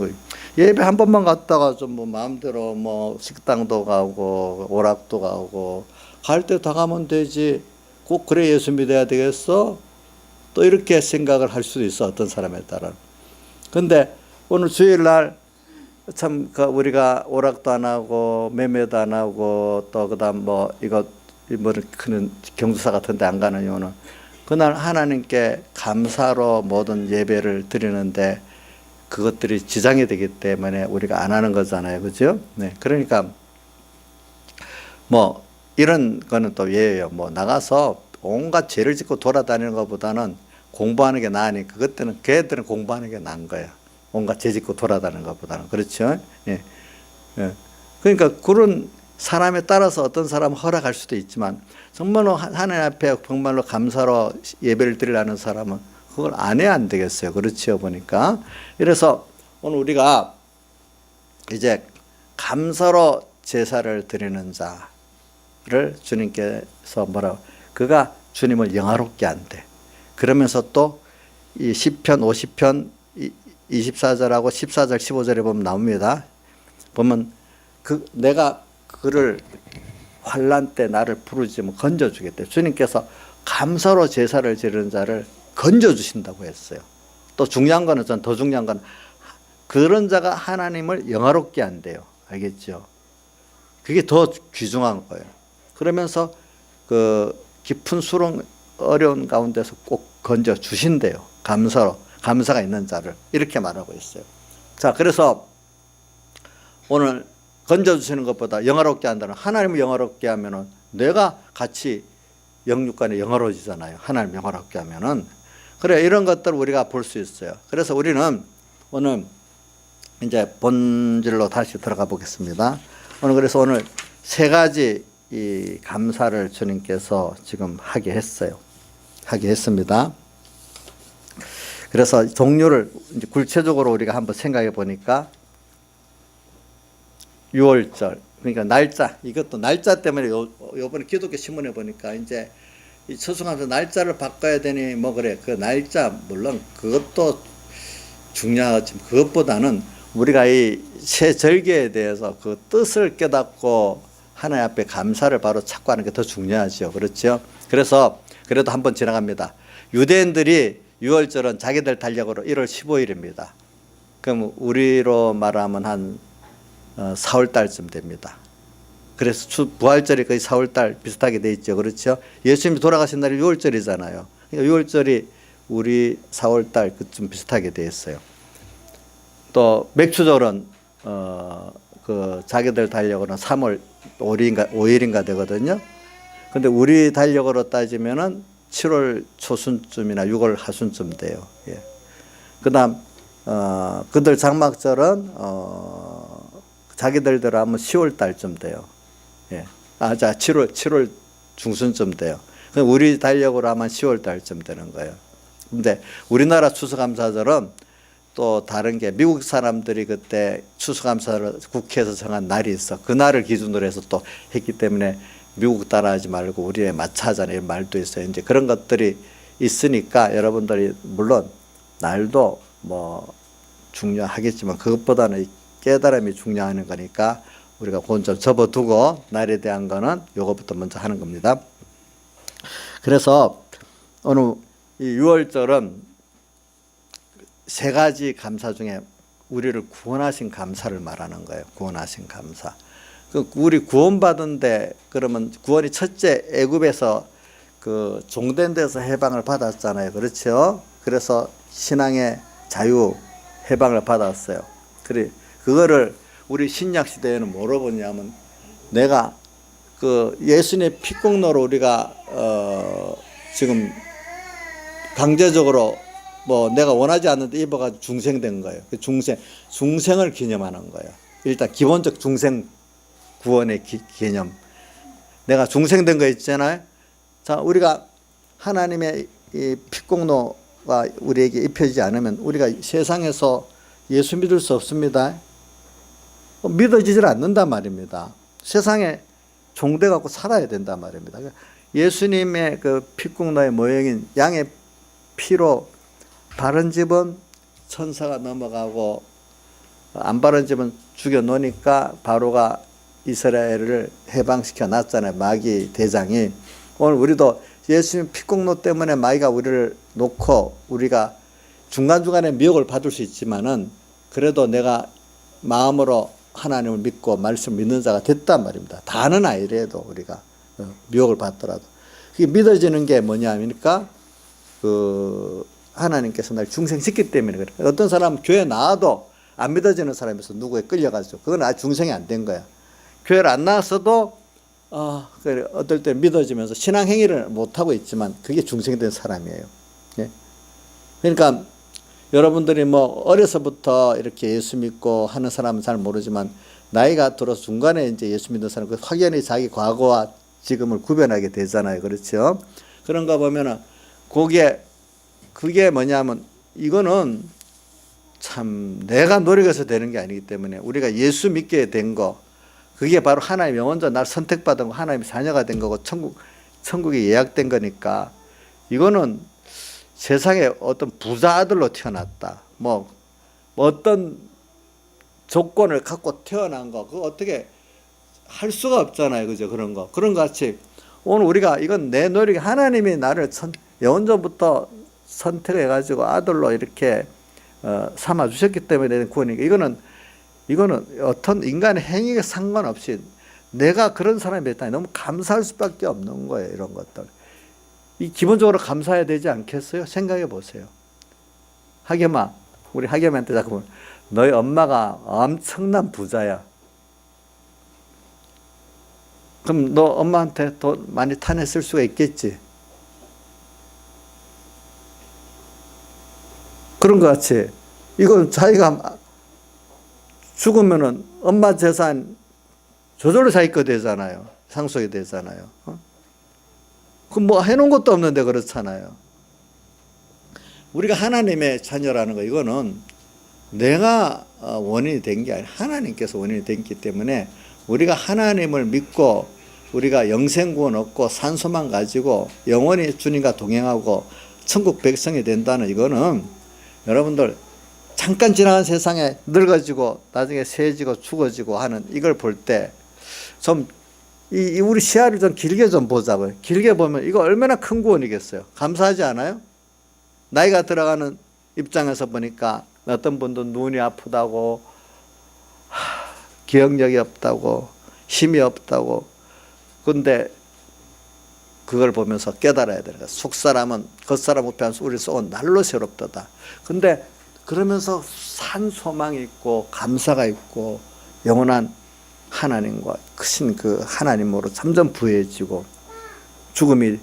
예배 한 번만 갔다가 좀 뭐 마음대로 뭐 식당도 가고 오락도 가고 갈 때 다 가면 되지. 꼭 그래 예수 믿어야 되겠어? 또 이렇게 생각을 할 수도 있어. 어떤 사람에 따라. 근데 오늘 주일날 참 우리가 오락도 안 하고 매매도 안 하고 또 그다음 큰 경주사 같은 데 안 가는 이유는 그날 하나님께 감사로 모든 예배를 드리는데 그것들이 지장이 되기 때문에 우리가 안 하는 거잖아요. 그죠? 네. 그러니까 뭐 이런 거는 또 예예요. 뭐 나가서 온갖 죄를 짓고 돌아다니는 것보다는 공부하는 게 나으니까 그때는 걔들은 공부하는 게 나은 거야. 온갖 죄 짓고 돌아다니는 것보다는. 그렇죠? 예. 예. 그러니까 그런 사람에 따라서 어떤 사람은 허락할 수도 있지만 정말로 하나님 앞에 정말로 감사로 예배를 드리려는 사람은 그걸 안 해야 안 되겠어요. 그렇죠? 보니까. 그래서 오늘 우리가 이제 감사로 제사를 드리는 자를 주님께서 그가 주님을 영화롭게 한대. 그러면서 또 이 시편 50편 24절하고 14절 15절에 보면 나옵니다. 보면 내가 그를 환난 때 나를 부르짖으면 건져주겠대. 주님께서 감사로 제사를 지르는 자를 건져주신다고 했어요. 또 중요한 거는 더 중요한 건 그런 자가 하나님을 영화롭게 한대요. 알겠죠? 그게 더 귀중한 거예요. 그러면서 그 깊은 수렁 어려운 가운데서 꼭 건져주신대요. 감사가 있는 자를 이렇게 말하고 있어요. 자, 그래서 오늘 건져주시는 것보다 영화롭게 한다는, 하나님을 영화롭게 하면은 내가 같이 영육간에 영화로워지잖아요. 하나님 영화롭게 하면은. 그래, 이런 것들을 우리가 볼 수 있어요. 그래서 우리는 오늘 이제 본질로 다시 들어가 보겠습니다. 그래서 오늘 세 가지 이 감사를 주님께서 지금 하게 했습니다. 그래서 종류를 이제 구체적으로 우리가 한번 생각해 보니까 6월절, 그러니까 날짜, 이것도 날짜 때문에 요번에 기독교 신문에 보니까 이제 이 처수감사 날짜를 바꿔야 되니 뭐 그래. 그 날짜 물론 그것도 중요하지만 그것보다는 우리가 이 새 절기에 대해서 그 뜻을 깨닫고 하나님 앞에 감사를 바로 찾고 하는 게 더 중요하죠. 그렇죠? 그래서 그래도 한번 지나갑니다. 유대인들이 6월절은 자기들 달력으로 1월 15일입니다. 그럼 우리로 말하면 한 4월 달쯤 됩니다. 그래서 부활절이 거의 4월달 비슷하게 돼 있죠. 그렇죠? 예수님이 돌아가신 날이 6월절이잖아요. 그러니까 6월절이 우리 4월달 그쯤 비슷하게 돼 있어요. 또 맥추절은 그 자기들 달력으로는 3월 5일인가 되거든요. 근데 우리 달력으로 따지면은 7월 초순쯤이나 6월 하순쯤 돼요. 예. 그다음 그들 장막절은 자기들대로 하면 10월 달쯤 돼요. 예. 자 7월 중순쯤 돼요. 우리 달력으로 하면 10월 달쯤 되는 거예요. 근데 우리나라 추수감사절은 또 다른 게 미국 사람들이 그때 추수감사를 국회에서 정한 날이 있어. 그 날을 기준으로 해서 또 했기 때문에 미국 따라하지 말고 우리에 맞춰하자는 이런 말도 있어요. 이제 그런 것들이 있으니까 여러분들이 물론 날도 뭐 중요하겠지만 그것보다는 깨달음이 중요한 거니까 우리가 그건 좀 접어두고 날에 대한 거는 요것부터 먼저 하는 겁니다. 그래서 오늘 이 6월절은 세 가지 감사 중에 우리를 구원하신 감사를 말하는 거예요. 구원하신 감사. 우리 구원받은데 그러면 구원이 첫째 애굽에서 그 종된 데서 해방을 받았잖아요. 그렇죠? 그래서 신앙의 자유 해방을 받았어요. 그래 그거를 우리 신약 시대에는 뭐로 보냐면 내가 그 예수님의 피공로로 우리가 지금 강제적으로 뭐 내가 원하지 않는데 입어가지고 중생된 거예요. 중생을 기념하는 거예요. 일단 기본적 중생 구원의 개념. 내가 중생된 거 있잖아요. 자, 우리가 하나님의 이 피공로가 우리에게 입혀지지 않으면 우리가 세상에서 예수 믿을 수 없습니다. 믿어지질 않는단 말입니다. 세상에 종돼 갖고 살아야 된단 말입니다. 예수님의 그 피공로의 모형인 양의 피로 바른 집은 천사가 넘어가고 안 바른 집은 죽여 놓으니까 바로가 이스라엘을 해방시켜 놨잖아요. 마귀 대장이. 오늘 우리도 예수님 피공로 때문에 마귀가 우리를 놓고 우리가 중간중간에 미혹을 받을 수 있지만은 그래도 내가 마음으로 하나님을 믿고 말씀을 믿는 자가 됐단 말입니다. 다는 아니래도 우리가 미혹을 받더라도. 그게 믿어지는 게 뭐냐니까 그 하나님께서 날 중생시켰기 때문에 그래. 어떤 사람은 교회 나와도 안 믿어지는 사람에서 누구에 끌려가죠. 그건 아직 중생이 안 된 거야. 교회를 안 나왔어도 어떨 때 믿어지면서 신앙 행위를 못 하고 있지만 그게 중생된 사람이에요. 예? 그러니까 여러분들이 뭐 어려서부터 이렇게 예수 믿고 하는 사람은 잘 모르지만 나이가 들어서 중간에 이제 예수 믿는 사람 확연히 자기 과거와 지금을 구별하게 되잖아요. 그렇죠? 그런 거 보면은 그게 뭐냐면 이거는 참 내가 노력해서 되는 게 아니기 때문에 우리가 예수 믿게 된 거 그게 바로 하나님 영원자 날 선택받은 거 하나님의 자녀가 된 거고 천국에 예약된 거니까 이거는 세상에 어떤 부자 아들로 태어났다. 뭐 어떤 조건을 갖고 태어난 거 그거 어떻게 할 수가 없잖아요. 그죠? 그런 거 같이 오늘 우리가 이건 내 노력이 하나님이 나를 영원전부터 선택해 가지고 아들로 이렇게 삼아 주셨기 때문에 되는 구원이니까 이거는 어떤 인간의 행위에 상관없이 내가 그런 사람이 됐다니 너무 감사할 수밖에 없는 거예요. 이런 것들. 이 기본적으로 감사해야 되지 않겠어요? 생각해 보세요. 하겸아, 우리 하겸이한테 자꾸 보면 너희 엄마가 엄청난 부자야. 그럼 너 엄마한테 돈 많이 타냈을 수가 있겠지. 그런 것 같이 이건 자기가 죽으면은 엄마 재산 저절로 자기 거 되잖아요. 상속이 되잖아요. 그럼 뭐 해놓은 것도 없는데 그렇잖아요. 우리가 하나님의 자녀라는 거 이거는 내가 원인이 된 게 아니라 하나님께서 원인이 됐기 때문에 우리가 하나님을 믿고 우리가 영생구원 얻고 산소만 가지고 영원히 주님과 동행하고 천국 백성이 된다는 이거는 여러분들 잠깐 지나간 세상에 늙어지고 나중에 세지고 죽어지고 하는 이걸 볼 때 좀 우리 시야를 좀 길게 좀 보자고요. 길게 보면 이거 얼마나 큰 구원이겠어요. 감사하지 않아요? 나이가 들어가는 입장에서 보니까 어떤 분도 눈이 아프다고 기억력이 없다고 힘이 없다고. 근데 그걸 보면서 깨달아야 되는 거야. 속사람은 겉사람 우편에서 우리 속은 날로 새롭도다. 근데 그러면서 산 소망이 있고 감사가 있고 영원한 하나님과 크신 그 하나님으로 점점 부해지고 죽음이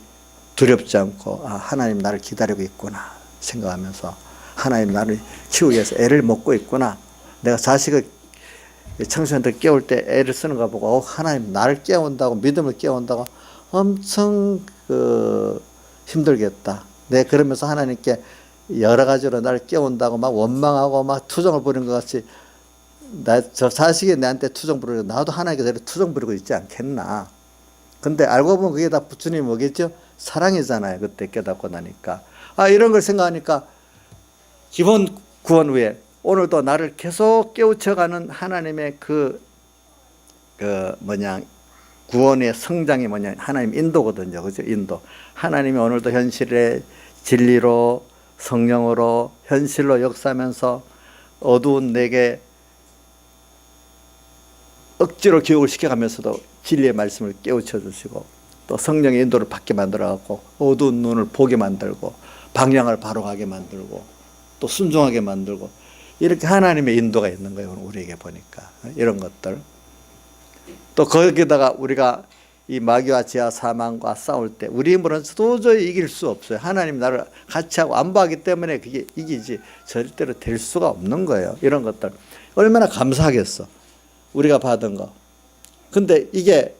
두렵지 않고 아, 하나님 나를 기다리고 있구나 생각하면서 하나님 나를 키우기 위해서 애를 먹고 있구나. 내가 자식을 청소년들 깨울 때 애를 쓰는 거 보고 하나님 나를 깨운다고 믿음을 깨운다고 엄청 힘들겠다. 내 그러면서 하나님께 여러 가지로 나를 깨운다고 막 원망하고 막 투정을 부리는 것 같이 저 자식이 내한테 투정 부리고 나도 하나님께 투정 부리고 있지 않겠나. 근데 알고 보면 그게 다 주님이 뭐겠죠? 사랑이잖아요. 그때 깨닫고 나니까. 아, 이런 걸 생각하니까 기본 구원 후에 오늘도 나를 계속 깨우쳐가는 하나님의 구원의 성장이 뭐냐. 하나님 인도거든요. 그죠? 인도. 하나님이 오늘도 현실의 진리로 성령으로 현실로 역사하면서 어두운 내게 억지로 교육을 시켜가면서도 진리의 말씀을 깨우쳐 주시고 또 성령의 인도를 받게 만들어갖고 어두운 눈을 보게 만들고 방향을 바로 가게 만들고 또 순종하게 만들고 이렇게 하나님의 인도가 있는 거예요. 우리에게 보니까 이런 것들. 또 거기다가 우리가 이 마귀와 지하 사망과 싸울 때 우리 힘으로는 도저히 이길 수 없어요. 하나님 나를 같이 하고 안보하기 때문에 그게 이기지 절대로 될 수가 없는 거예요. 이런 것들 얼마나 감사하겠어. 우리가 받은 거. 근데 이게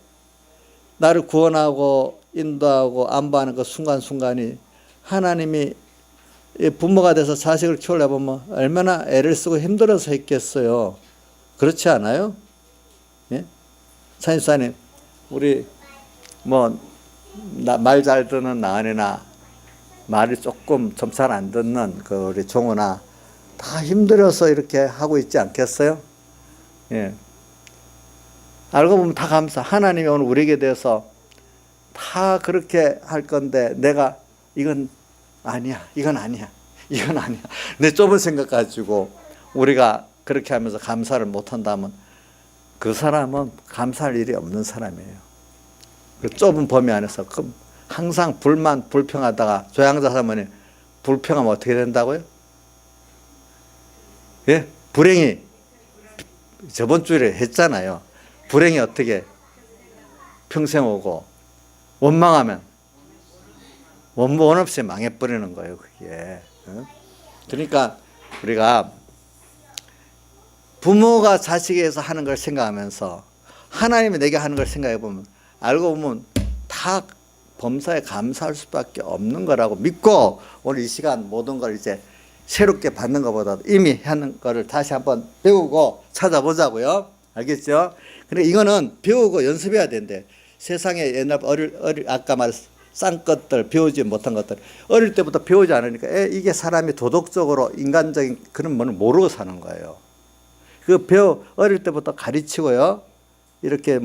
나를 구원하고 인도하고 안보하는 그 순간순간이 하나님이 부모가 돼서 자식을 키우려면 얼마나 애를 쓰고 힘들어서 했겠어요. 그렇지 않아요? 예? 찬수사님, 우리 말 잘 듣는 나은이나 말이 조금 좀 잘 안 듣는 그 우리 종우나 다 힘들어서 이렇게 하고 있지 않겠어요? 예. 알고 보면 다 감사. 하나님이 오늘 우리에게 대해서 다 그렇게 할 건데 내가 이건 아니야. 내 좁은 생각 가지고 우리가 그렇게 하면서 감사를 못한다면 그 사람은 감사할 일이 없는 사람이에요. 그 좁은 범위 안에서 항상 불평하다가 조양자 사모님 불평하면 어떻게 된다고요? 예? 불행이 저번 주에 했잖아요. 불행이 어떻게 평생 오고 원망하면 원 없이 망해버리는 거예요. 그게. 그러니까 우리가 부모가 자식에게서 하는 걸 생각하면서 하나님이 내게 하는 걸 생각해 보면 알고 보면 다 범사에 감사할 수밖에 없는 거라고 믿고 오늘 이 시간 모든 걸 이제 새롭게 받는 것보다 이미 하는 거를 다시 한번 배우고 찾아보자고요. 알겠죠? 근데 이거는 배우고 연습해야 된대. 세상에 옛날 아까 말했 싼 것들, 배우지 못한 것들 어릴 때부터 배우지 않으니까 이게 사람이 도덕적으로 인간적인 그런 거는 모르고 사는 거예요. 어릴 때부터 가르치고요. 이렇게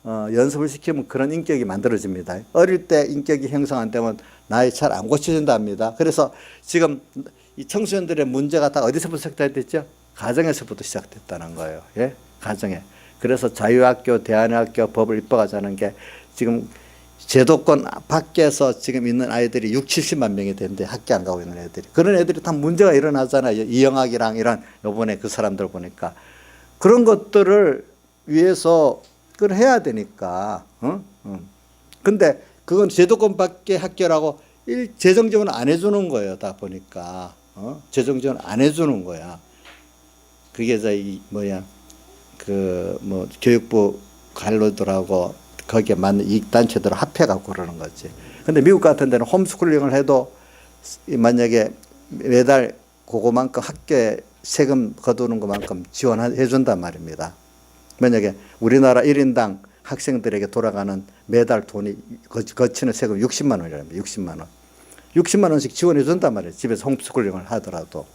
연습을 시키면 그런 인격이 만들어집니다. 어릴 때 인격이 형성 안 되면 나이 잘 안 고쳐진답니다. 그래서 지금 이 청소년들의 문제가 다 어디서부터 시작됐죠? 가정에서부터 시작됐다는 거예요. 예? 가정에. 그래서 자유학교, 대안학교 법을 입법하자는 게 지금 제도권 밖에서 지금 있는 아이들이 70만 명이 되는데 학교 안 가고 있는 애들이. 그런 애들이 다 문제가 일어나잖아요. 이영학이랑 이런 요번에 그 사람들 보니까. 그런 것들을 위해서 그걸 해야 되니까. 근데 그건 제도권 밖의 학교라고 재정 지원 안 해주는 거예요. 다 보니까. 재정 지원 안 해주는 거야. 그게 교육부 관료들하고 거기에 맞는 이익단체들 합해갖고 그러는 거지. 근데 미국 같은 데는 홈스쿨링을 해도 만약에 매달 그거만큼 학교에 세금 거두는 것만큼 지원해 준단 말입니다. 만약에 우리나라 1인당 학생들에게 돌아가는 매달 돈이 거치는 세금 60만 원이랍니다. 60만 원. 60만 원씩 지원해 준단 말이에요. 집에서 홈스쿨링을 하더라도.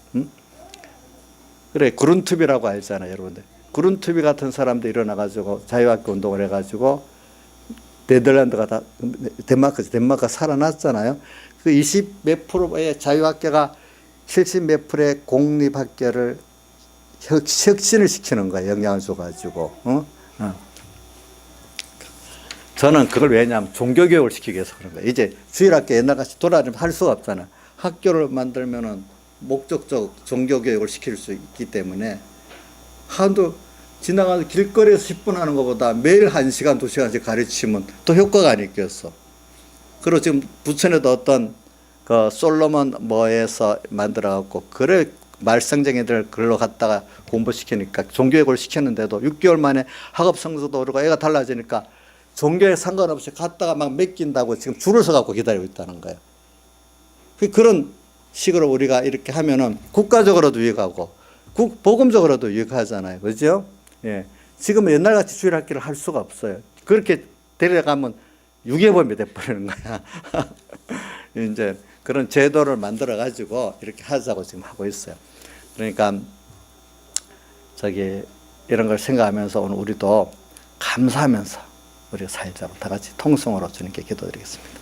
그래, 그룬투비라고 알잖아요, 여러분들. 그룬투비 같은 사람도 일어나가지고 자유학교 운동을 해가지고 네덜란드가 덴마크가 살아났잖아요. 그 20 몇 프로의 자유학교가 70 몇 프로의 공립학교를 혁신을 시키는 거예요. 영향을 줘가지고. 저는 그걸 왜냐하면 종교교육을 시키기 위해서 그런 거예요. 이제 주일학교 옛날같이 돌아다니면 할 수가 없잖아요. 학교를 만들면은 목적적 종교교육을 시킬 수 있기 때문에 한도 지나가는 길거리에서 10분 하는 것보다 매일 1시간, 2시간씩 가르치면 더 효과가 안 있겠어. 그리고 지금 부천에도 어떤 그 솔로몬 뭐에서 만들어갖고 그래 말썽쟁이들 글로 갔다가 공부시키니까 종교육을 시켰는데도 6개월 만에 학업 성적도 오르고 애가 달라지니까 종교에 상관없이 갔다가 막 맡긴다고 지금 줄을 서갖고 기다리고 있다는 거예요. 그런 식으로 우리가 이렇게 하면은 국가적으로도 유익하고 복음적으로도 유익하잖아요. 그죠? 예. 지금 옛날같이 주일학기를 할 수가 없어요. 그렇게 데려가면 유괴범이 돼버리는 거야. 이제 그런 제도를 만들어 가지고 이렇게 하자고 지금 하고 있어요. 그러니까 이런 걸 생각하면서 오늘 우리도 감사하면서 우리가 살자고 다 같이 통성으로 주님께 기도드리겠습니다.